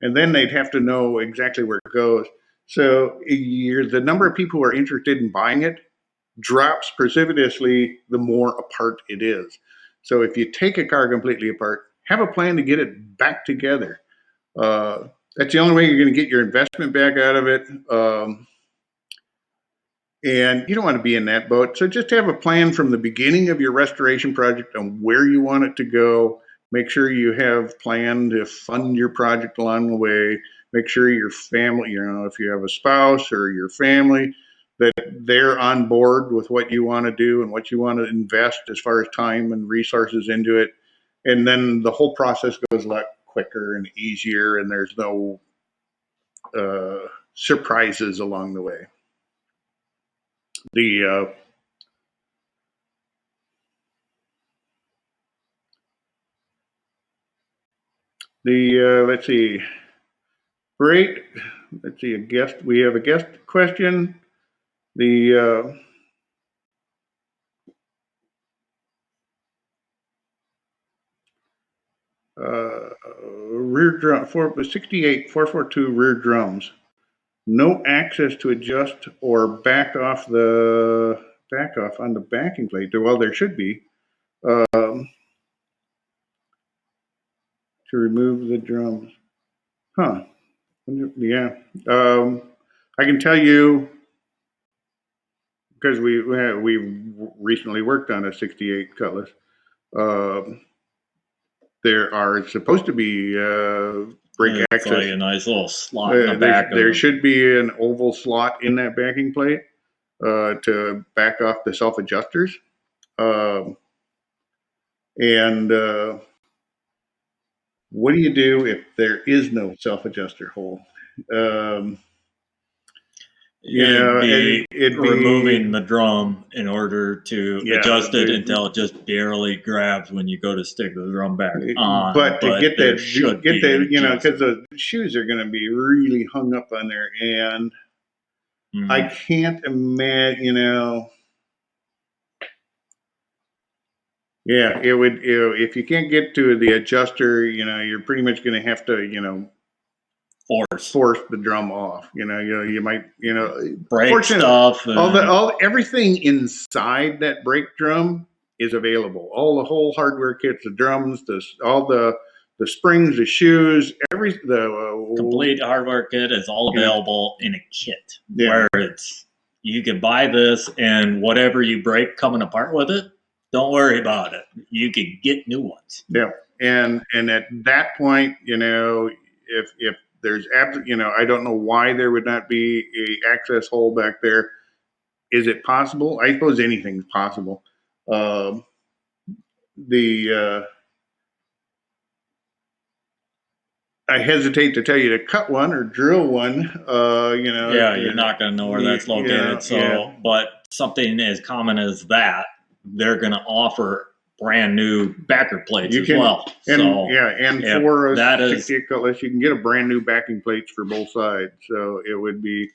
and then they'd have to know exactly where it goes. So the number of people who are interested in buying it drops precipitously the more apart it is. So if you take a car completely apart, have a plan to get it back together. That's the only way you're going to get your investment back out of it. And you don't want to be in that boat. So just have a plan from the beginning of your restoration project on where you want it to go. Make sure you have planned to fund your project along the way. Make sure your family, you know, if you have a spouse or your family, that they're on board with what you want to do and what you want to invest as far as time and resources into it. And then the whole process goes a lot quicker and easier, and there's no surprises along the way. Let's see, great. Let's see, we have a guest question. The rear drum, 68, 442 rear drums. No access to adjust or back off on the backing plate. Well, there should be. To remove the drums. Huh. Yeah. I can tell you, because we recently worked on a 68 Cutlass. There are supposed to be brake it's access. like a nice little slot in the back. There should be an oval slot in that backing plate to back off the self adjusters. And what do you do if there is no self adjuster hole? It'd be removing the drum in order to adjust it until it just barely grabs when you go to stick the drum back on. But to get that, you know, because the shoes are going to be really hung up on there, and I can't imagine, you know. Yeah, it would. If you can't get to the adjuster, you know, you're pretty much going to have to, you know, force the drum off. You might, break stuff. Everything inside that brake drum is available. All the whole hardware kits, the drums, all the springs, the shoes, complete hardware kit is all available in a kit. Yeah. Where you can buy this and whatever you break coming apart with it, don't worry about it. You can get new ones. Yeah, and at that point, you know, if there's absolutely, you know, I don't know why there would not be a access hole back there. Is it possible? I suppose anything's possible. I hesitate to tell you to cut one or drill one. You know. Yeah, you're not going to know where that's located. But something as common as that, they're going to offer brand new backer plates as well. And for a 68 Cutlass, you can get a brand new backing plates for both sides. So it would be,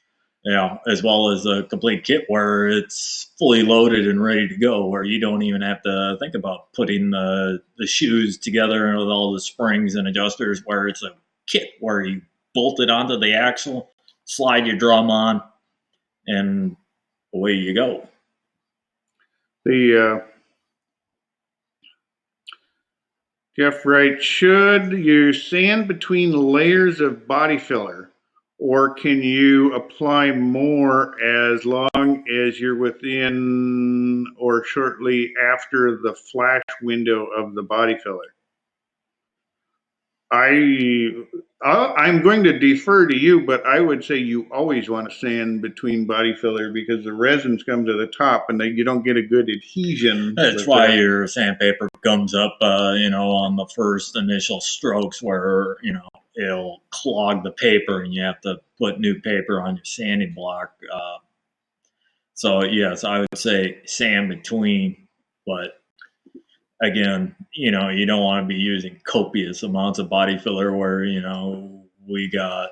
as well as a complete kit where it's fully loaded and ready to go, where you don't even have to think about putting the shoes together with all the springs and adjusters. Where it's a kit where you bolt it onto the axle, slide your drum on, and away you go. Jeff writes, should you sand between layers of body filler, or can you apply more as long as you're within or shortly after the flash window of the body filler? I'm going to defer to you, but I would say you always want to sand between body filler because the resins come to the top and you don't get a good adhesion. That's why your sandpaper comes up, on the first initial strokes where, it'll clog the paper, and you have to put new paper on your sanding block. So yes, I would say sand between, but again, you don't want to be using copious amounts of body filler where, we got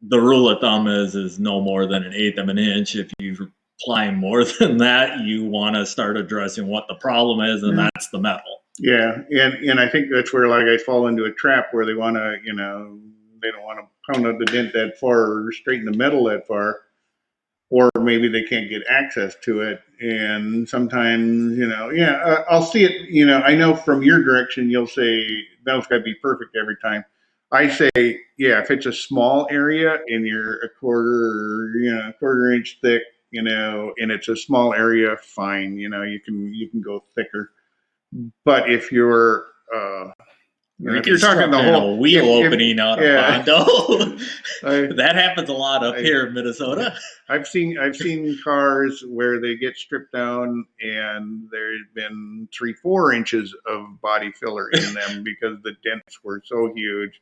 the rule of thumb is no more than an eighth of an inch. If you apply more than that, you want to start addressing what the problem is, and that's the metal. Yeah, and I think that's where a lot of guys fall into a trap where they want to, they don't want to pound out the dent that far or straighten the metal that far, or maybe they can't get access to it. And sometimes, I'll see it. I know from your direction, you'll say metal's got to be perfect every time. I say, yeah, if it's a small area and you're a quarter inch thick, and it's a small area, fine. You can go thicker. But if you're, if you're talking the whole wheel opening out of Bondo, I, that happens a lot up here in Minnesota. I've seen cars where they get stripped down and there's been 3-4 inches of body filler in them because the dents were so huge,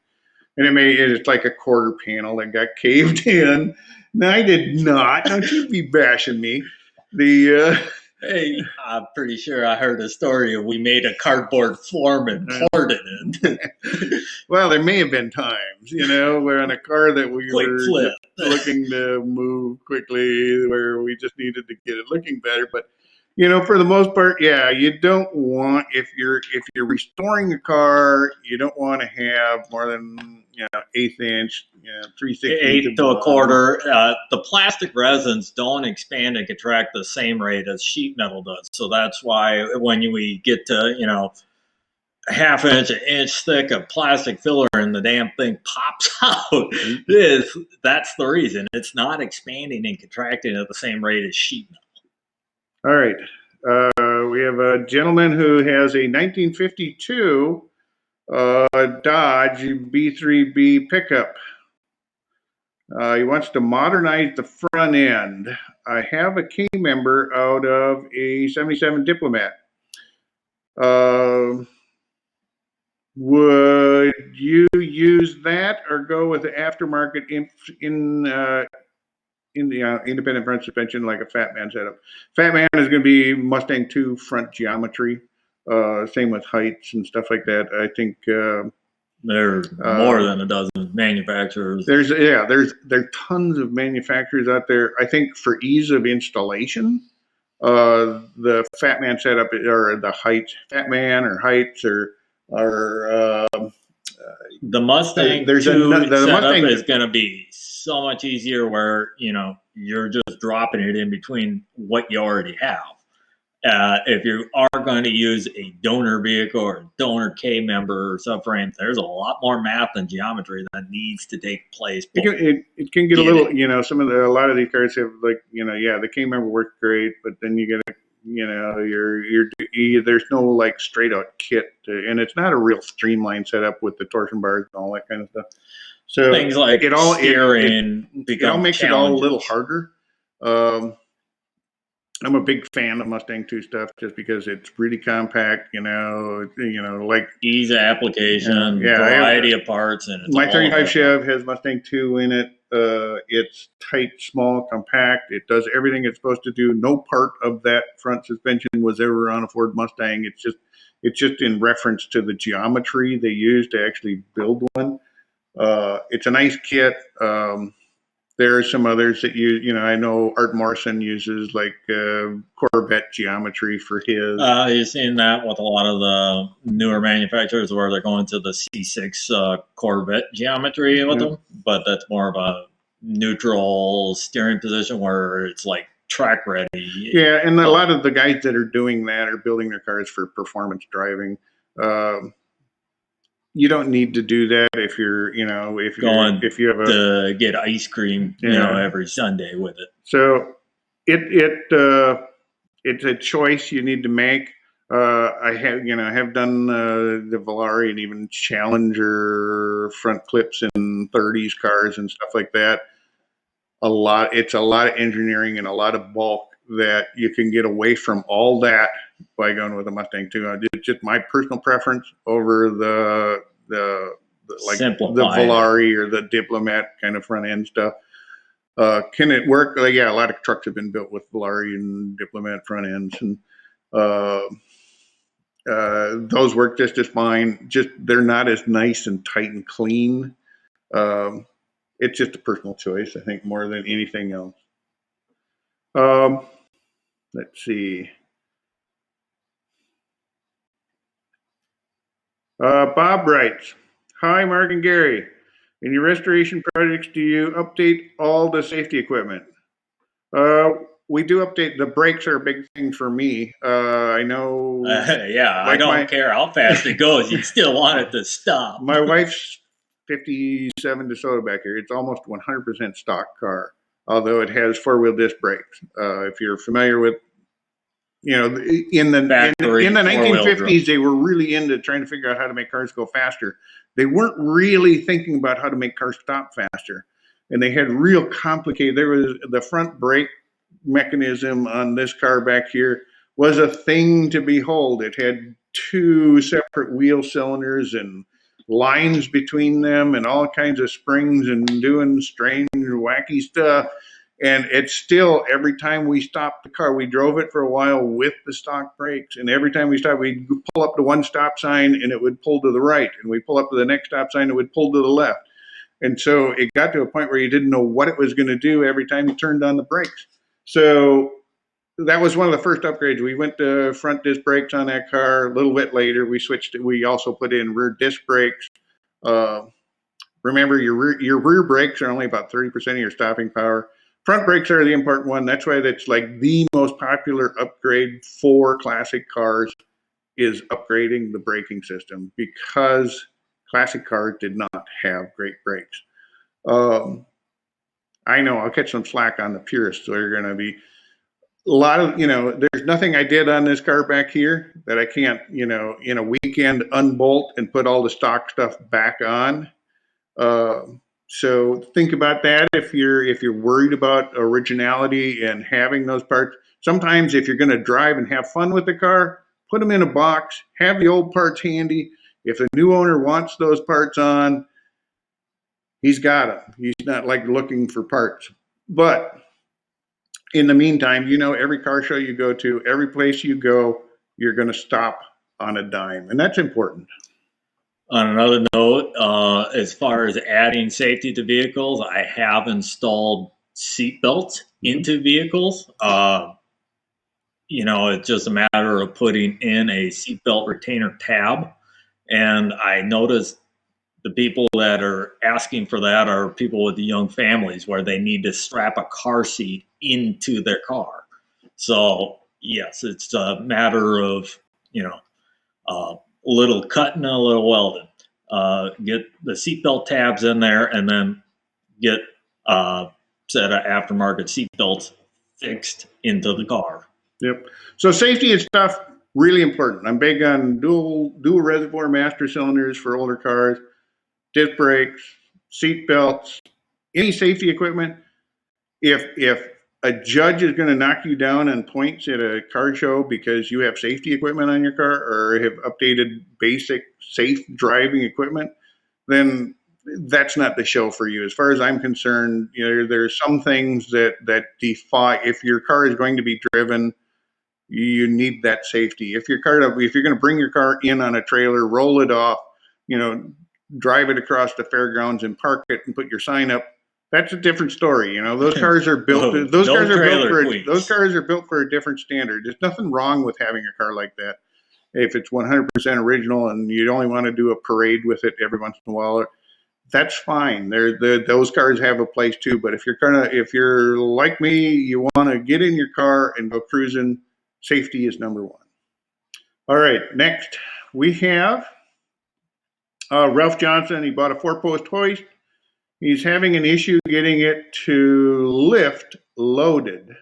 and it's like a quarter panel that got caved in. No, I did not. Don't you be bashing me. Hey, I'm pretty sure I heard a story of we made a cardboard form and poured it in. Well, there may have been times, where on a car that we Quick were flip. looking to move quickly, where we just needed to get it looking better. But, for the most part, yeah, you don't want, if you're restoring a car, you don't want to have more than, eighth inch, 3/16 eighth to a quarter. The plastic resins don't expand and contract the same rate as sheet metal does. So that's why when we get to, a half inch, an inch thick of plastic filler and the damn thing pops out, that's the reason. It's not expanding and contracting at the same rate as sheet metal. All right. We have a gentleman who has a 1952 Dodge B3B pickup. He wants to modernize the front end. I have a K member out of a 77 Diplomat. Would you use that or go with the aftermarket in the independent front suspension like a Fat Man setup? Fat Man is going to be Mustang 2 front geometry. Same with heights and stuff like that. I think there's more than a dozen manufacturers. There's tons of manufacturers out there. I think for ease of installation, the Fat Man setup or the Heights, Fat Man or Heights or the Mustang there's the setup Mustang is going to be so much easier where you're just dropping it in between what you already have. If you are going to use a donor vehicle or a donor K member or subframe, there's a lot more math and geometry that needs to take place. It can get a little, a lot of these cars have the K member works great, but then you get there's no like straight out kit, and it's not a real streamlined setup with the torsion bars and all that kind of stuff. So things like steering it all makes it all a little harder. I'm a big fan of Mustang 2 stuff just because it's really compact, like ease of application, variety of parts, and my 35 Chev has Mustang 2 in it. It's tight, small, compact. It does everything it's supposed to do. No part of that front suspension was ever on a Ford Mustang. It's just in reference to the geometry they used to actually build one. It's a nice kit. There are some others that I know Art Morrison uses like Corvette geometry for his. You've seen that with a lot of the newer manufacturers where they're going to the C6 Corvette geometry with them, but that's more of a neutral steering position where it's like track ready. Yeah, and a lot of the guys that are doing that are building their cars for performance driving. You don't need to do that if you're, if you have to get ice cream, every Sunday with it. So it's a choice you need to make. I have done the Volare and even Challenger front clips in 30s cars and stuff like that. It's a lot of engineering and a lot of bulk that you can get away from all that by going with a Mustang 2. It's just my personal preference over the like the Simplify it. Volare or the Diplomat kind of front end stuff. Can it work? Yeah, a lot of trucks have been built with Volare and Diplomat front ends, and uh, those work just as fine. Just they're not as nice and tight and clean. Um, it's just a personal choice, I think, more than anything else. Let's see. Bob writes, "Hi, Mark and Gary. In your restoration projects, do you update all the safety equipment?" Uh, we do update. The brakes are a big thing for me. I know, Yeah, I like don't care how fast it goes. You still want it to stop. my wife's 57 DeSoto back here. It's almost 100% stock car, although it has four-wheel disc brakes. If you're familiar with, in the Factory in the four-wheel 1950s, they were really into trying to figure out how to make cars go faster. They weren't really thinking about how to make cars stop faster, and they had real complicated. There was the front brake mechanism on this car back here was a thing to behold. It had two separate wheel cylinders and lines between them and all kinds of springs and doing strange wacky stuff. And it's still, every time we stopped the car, we drove it for a while with the stock brakes, and every time we stopped, we'd pull up to one stop sign and it would pull to the right, and we'd pull up to the next stop sign, it would pull to the left. And so it got to a point where you didn't know what it was going to do every time you turned on the brakes. So that was one of the first upgrades. We went to front disc brakes on that car. A little bit later, we also put in rear disc brakes. Remember, your rear brakes are only about 30% of your stopping power. Front brakes are the important one. That's why that's like the most popular upgrade for classic cars is upgrading the braking system, because classic cars did not have great brakes. I know I'll catch some slack on the purists. So they're going to be a lot of, there's nothing I did on this car back here that I can't, in a weekend unbolt and put all the stock stuff back on. So think about that if you're worried about originality and having those parts. Sometimes if you're going to drive and have fun with the car, put them in a box, have the old parts handy. If a new owner wants those parts on, he's got them. He's not like looking for parts. But in the meantime, every car show you go to, every place you go, you're going to stop on a dime, and that's important. On another note, as far as adding safety to vehicles, I have installed seat belts into vehicles. It's just a matter of putting in a seatbelt retainer tab. And I noticed the people that are asking for that are people with the young families where they need to strap a car seat into their car. So, yes, it's a matter of, a little cutting and a little welding. Get the seatbelt tabs in there and then get a set of aftermarket seatbelts fixed into the car. Yep. So safety and stuff, really important. I'm big on dual reservoir master cylinders for older cars, disc brakes, seat belts, any safety equipment. If a judge is going to knock you down on points at a car show because you have safety equipment on your car or have updated basic safe driving equipment, then that's not the show for you. As far as I'm concerned, there's some things that defy. If your car is going to be driven, you need that safety. If you're going to bring your car in on a trailer, roll it off, drive it across the fairgrounds and park it and put your sign up, that's a different story. Those cars are built. Those cars are built for a different standard. There's nothing wrong with having a car like that. If it's 100% original and you only want to do a parade with it every once in a while, that's fine. Those cars have a place too. But if you're like me, you want to get in your car and go cruising, safety is number one. All right, next we have Ralph Johnson. He bought a 4-post hoist. He's having an issue getting it to lift loaded.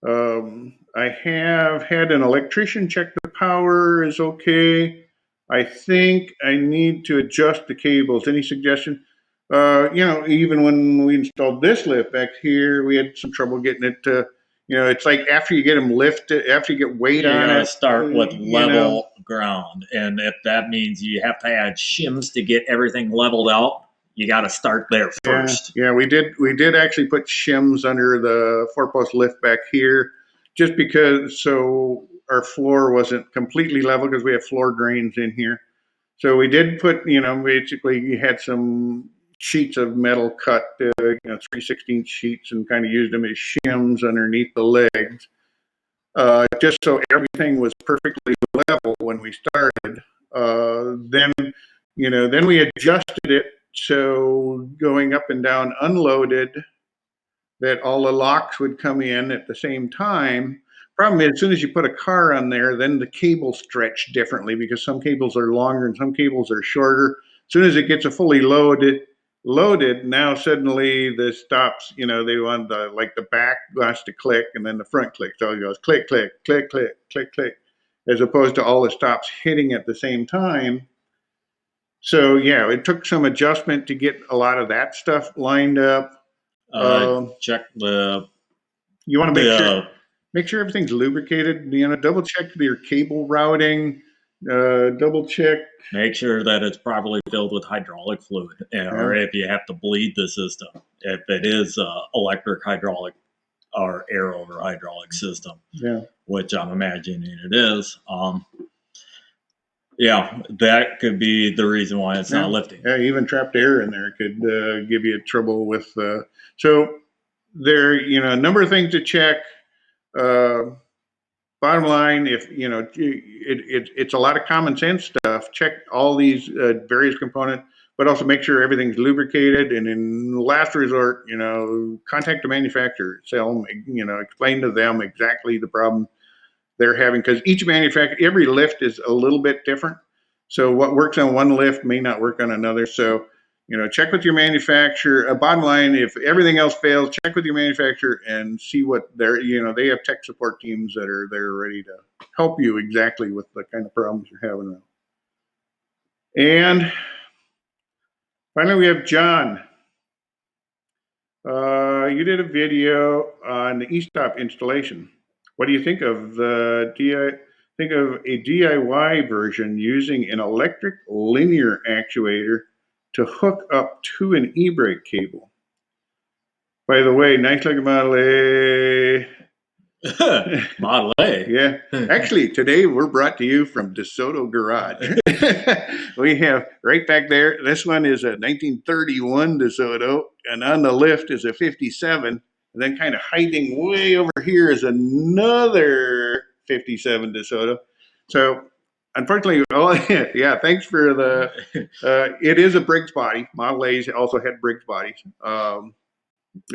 I have had an electrician check the power is okay. I think I need to adjust the cables. Any suggestion? Even when we installed this lift back here, we had some trouble getting it to, it's like after you get them lifted, after you get weight You on gotta it, start with you know, level ground, and if that means you have to add shims to get everything leveled out, you got to start there first. yeah, we did actually put shims under the 4-post lift back here, just because so our floor wasn't completely level because we have floor drains in here. So we did put, basically you had some sheets of metal cut, 3/16 sheets, and kind of used them as shims underneath the legs, just so everything was perfectly level when we started. Then we adjusted it so going up and down unloaded, that all the locks would come in at the same time. Problem is, as soon as you put a car on there, then the cables stretch differently because some cables are longer and some cables are shorter. As soon as it gets a fully loaded, now suddenly the stops, they want the back wants to click and then the front clicks. So it goes click, click, click, click, click, click, as opposed to all the stops hitting at the same time. So yeah, it took some adjustment to get a lot of that stuff lined up. Check the You want to the make sure everything's lubricated. Double check your cable routing. Double check. make sure that it's properly filled with hydraulic fluid, or if you have to bleed the system, if it is electric hydraulic or air over hydraulic system, Yeah, which I'm imagining it is. Yeah, that could be the reason why it's not lifting. Yeah, even trapped air in there could give you trouble with. So there, a number of things to check. Uh, Bottom line, if it's a lot of common sense stuff. Check all these various components, but also make sure everything's lubricated. And in last resort, contact the manufacturer, sell them, explain to them exactly the problem they're having, because each manufacturer, every lift is a little bit different. So what works on one lift may not work on another. So check with your manufacturer. Bottom line, if everything else fails, check with your manufacturer and see what they have tech support teams that are there ready to help you exactly with the kind of problems you're having. And finally, we have John. You did a video on the e-stop installation. What do you think of a DIY version using an electric linear actuator to hook up to an e-brake cable? By the way, nice looking Model A. Model A. Yeah. Actually, today we're brought to you from DeSoto Garage. We have right back there, this one is a 1931 DeSoto, and on the lift is a 57. And then kind of hiding way over here is another 57 DeSoto. So unfortunately, yeah, thanks for the, it is a Briggs body. Model A's also had Briggs bodies. So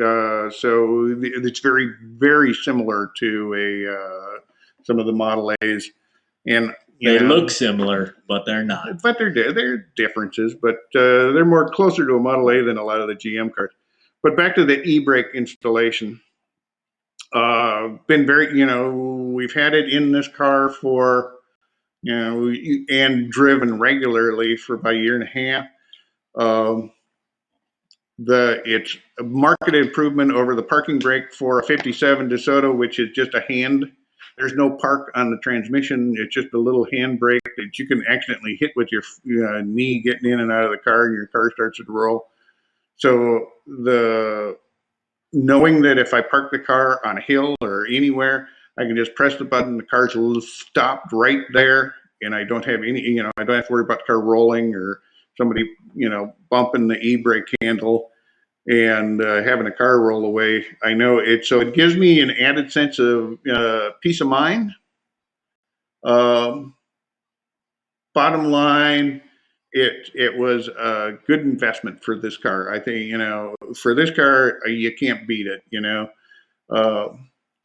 it's very, very similar to some of the Model A's, and they look similar, but they're not. But they're differences, but they're more closer to a Model A than a lot of the GM cars. But back to the e-brake installation. Been very, we've had it in this car for, and driven regularly for about a year and a half. It's a market improvement over the parking brake for a 57 DeSoto, which is just a hand. There's no park on the transmission. It's just a little hand brake that you can accidentally hit with your knee getting in and out of the car, and your car starts to roll. So knowing that if I park the car on a hill or anywhere, I can just press the button, the car's stopped right there, and I don't have any, I don't have to worry about the car rolling or somebody, bumping the e-brake handle and having a car roll away. I know it, so it gives me an added sense of peace of mind. Bottom line, it was a good investment for this car. I think, for this car, you can't beat it,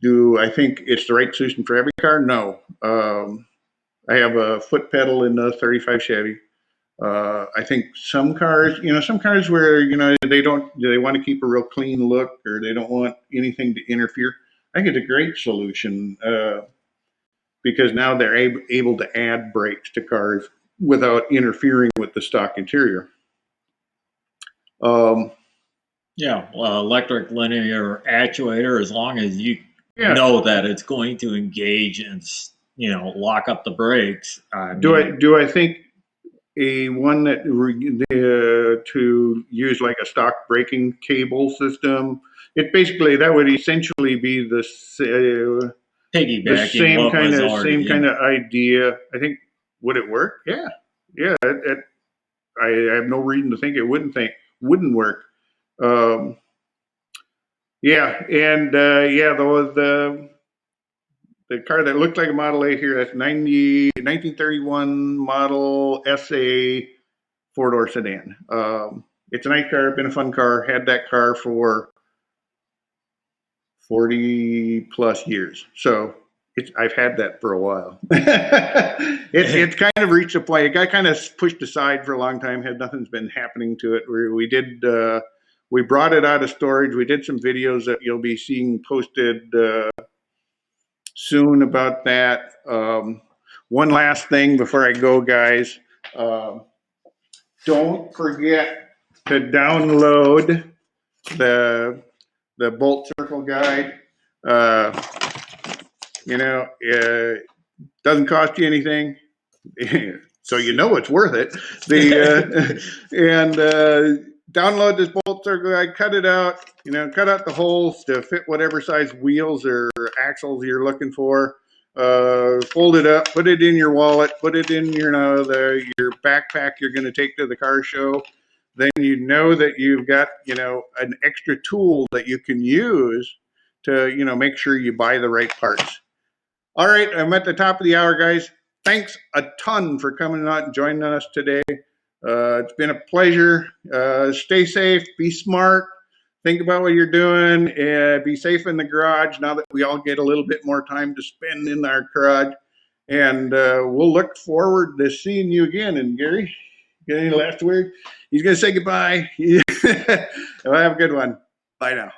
Do I think it's the right solution for every car? No. I have a foot pedal in the 35 Chevy. I think some cars where, they want to keep a real clean look, or they don't want anything to interfere. I think it's a great solution, because now they're able to add brakes to cars without interfering with the stock interior. Yeah, electric linear actuator, as long as you Yeah. know that it's going to engage and, you know, lock up the brakes. Do I think a one that to use like a stock braking cable system? It basically that would essentially be the Piggybacking what was already same in kind it. of idea. I think would it work? Yeah, yeah. I have no reason to think it wouldn't work. Um, yeah, and yeah, the car that looked like a Model A here, that's 1931 Model SA four-door sedan. It's a nice car, been a fun car, had that car for 40 plus years. So I've had that for a while. It's kind of reached a point. It got kind of pushed aside for a long time. Nothing's been happening to it. We brought it out of storage. We did some videos that you'll be seeing posted soon about that. One last thing before I go, guys. Don't forget to download the Bolt Circle Guide. You know, doesn't cost you anything, so you know it's worth it. And download this Bolt Circle Guide, cut it out. You know, cut out the holes to fit whatever size wheels or axles you're looking for. Fold it up, put it in your wallet, put it in your your backpack you're going to take to the car show. Then you know that you've got an extra tool that you can use to make sure you buy the right parts. All right, I'm at the top of the hour, guys. Thanks a ton for coming out and joining us today. It's been a pleasure. Stay safe, be smart, think about what you're doing, be safe in the garage now that we all get a little bit more time to spend in our garage. And we'll look forward to seeing you again. And Gary, got any last word? He's going to say goodbye. Well, have a good one. Bye now.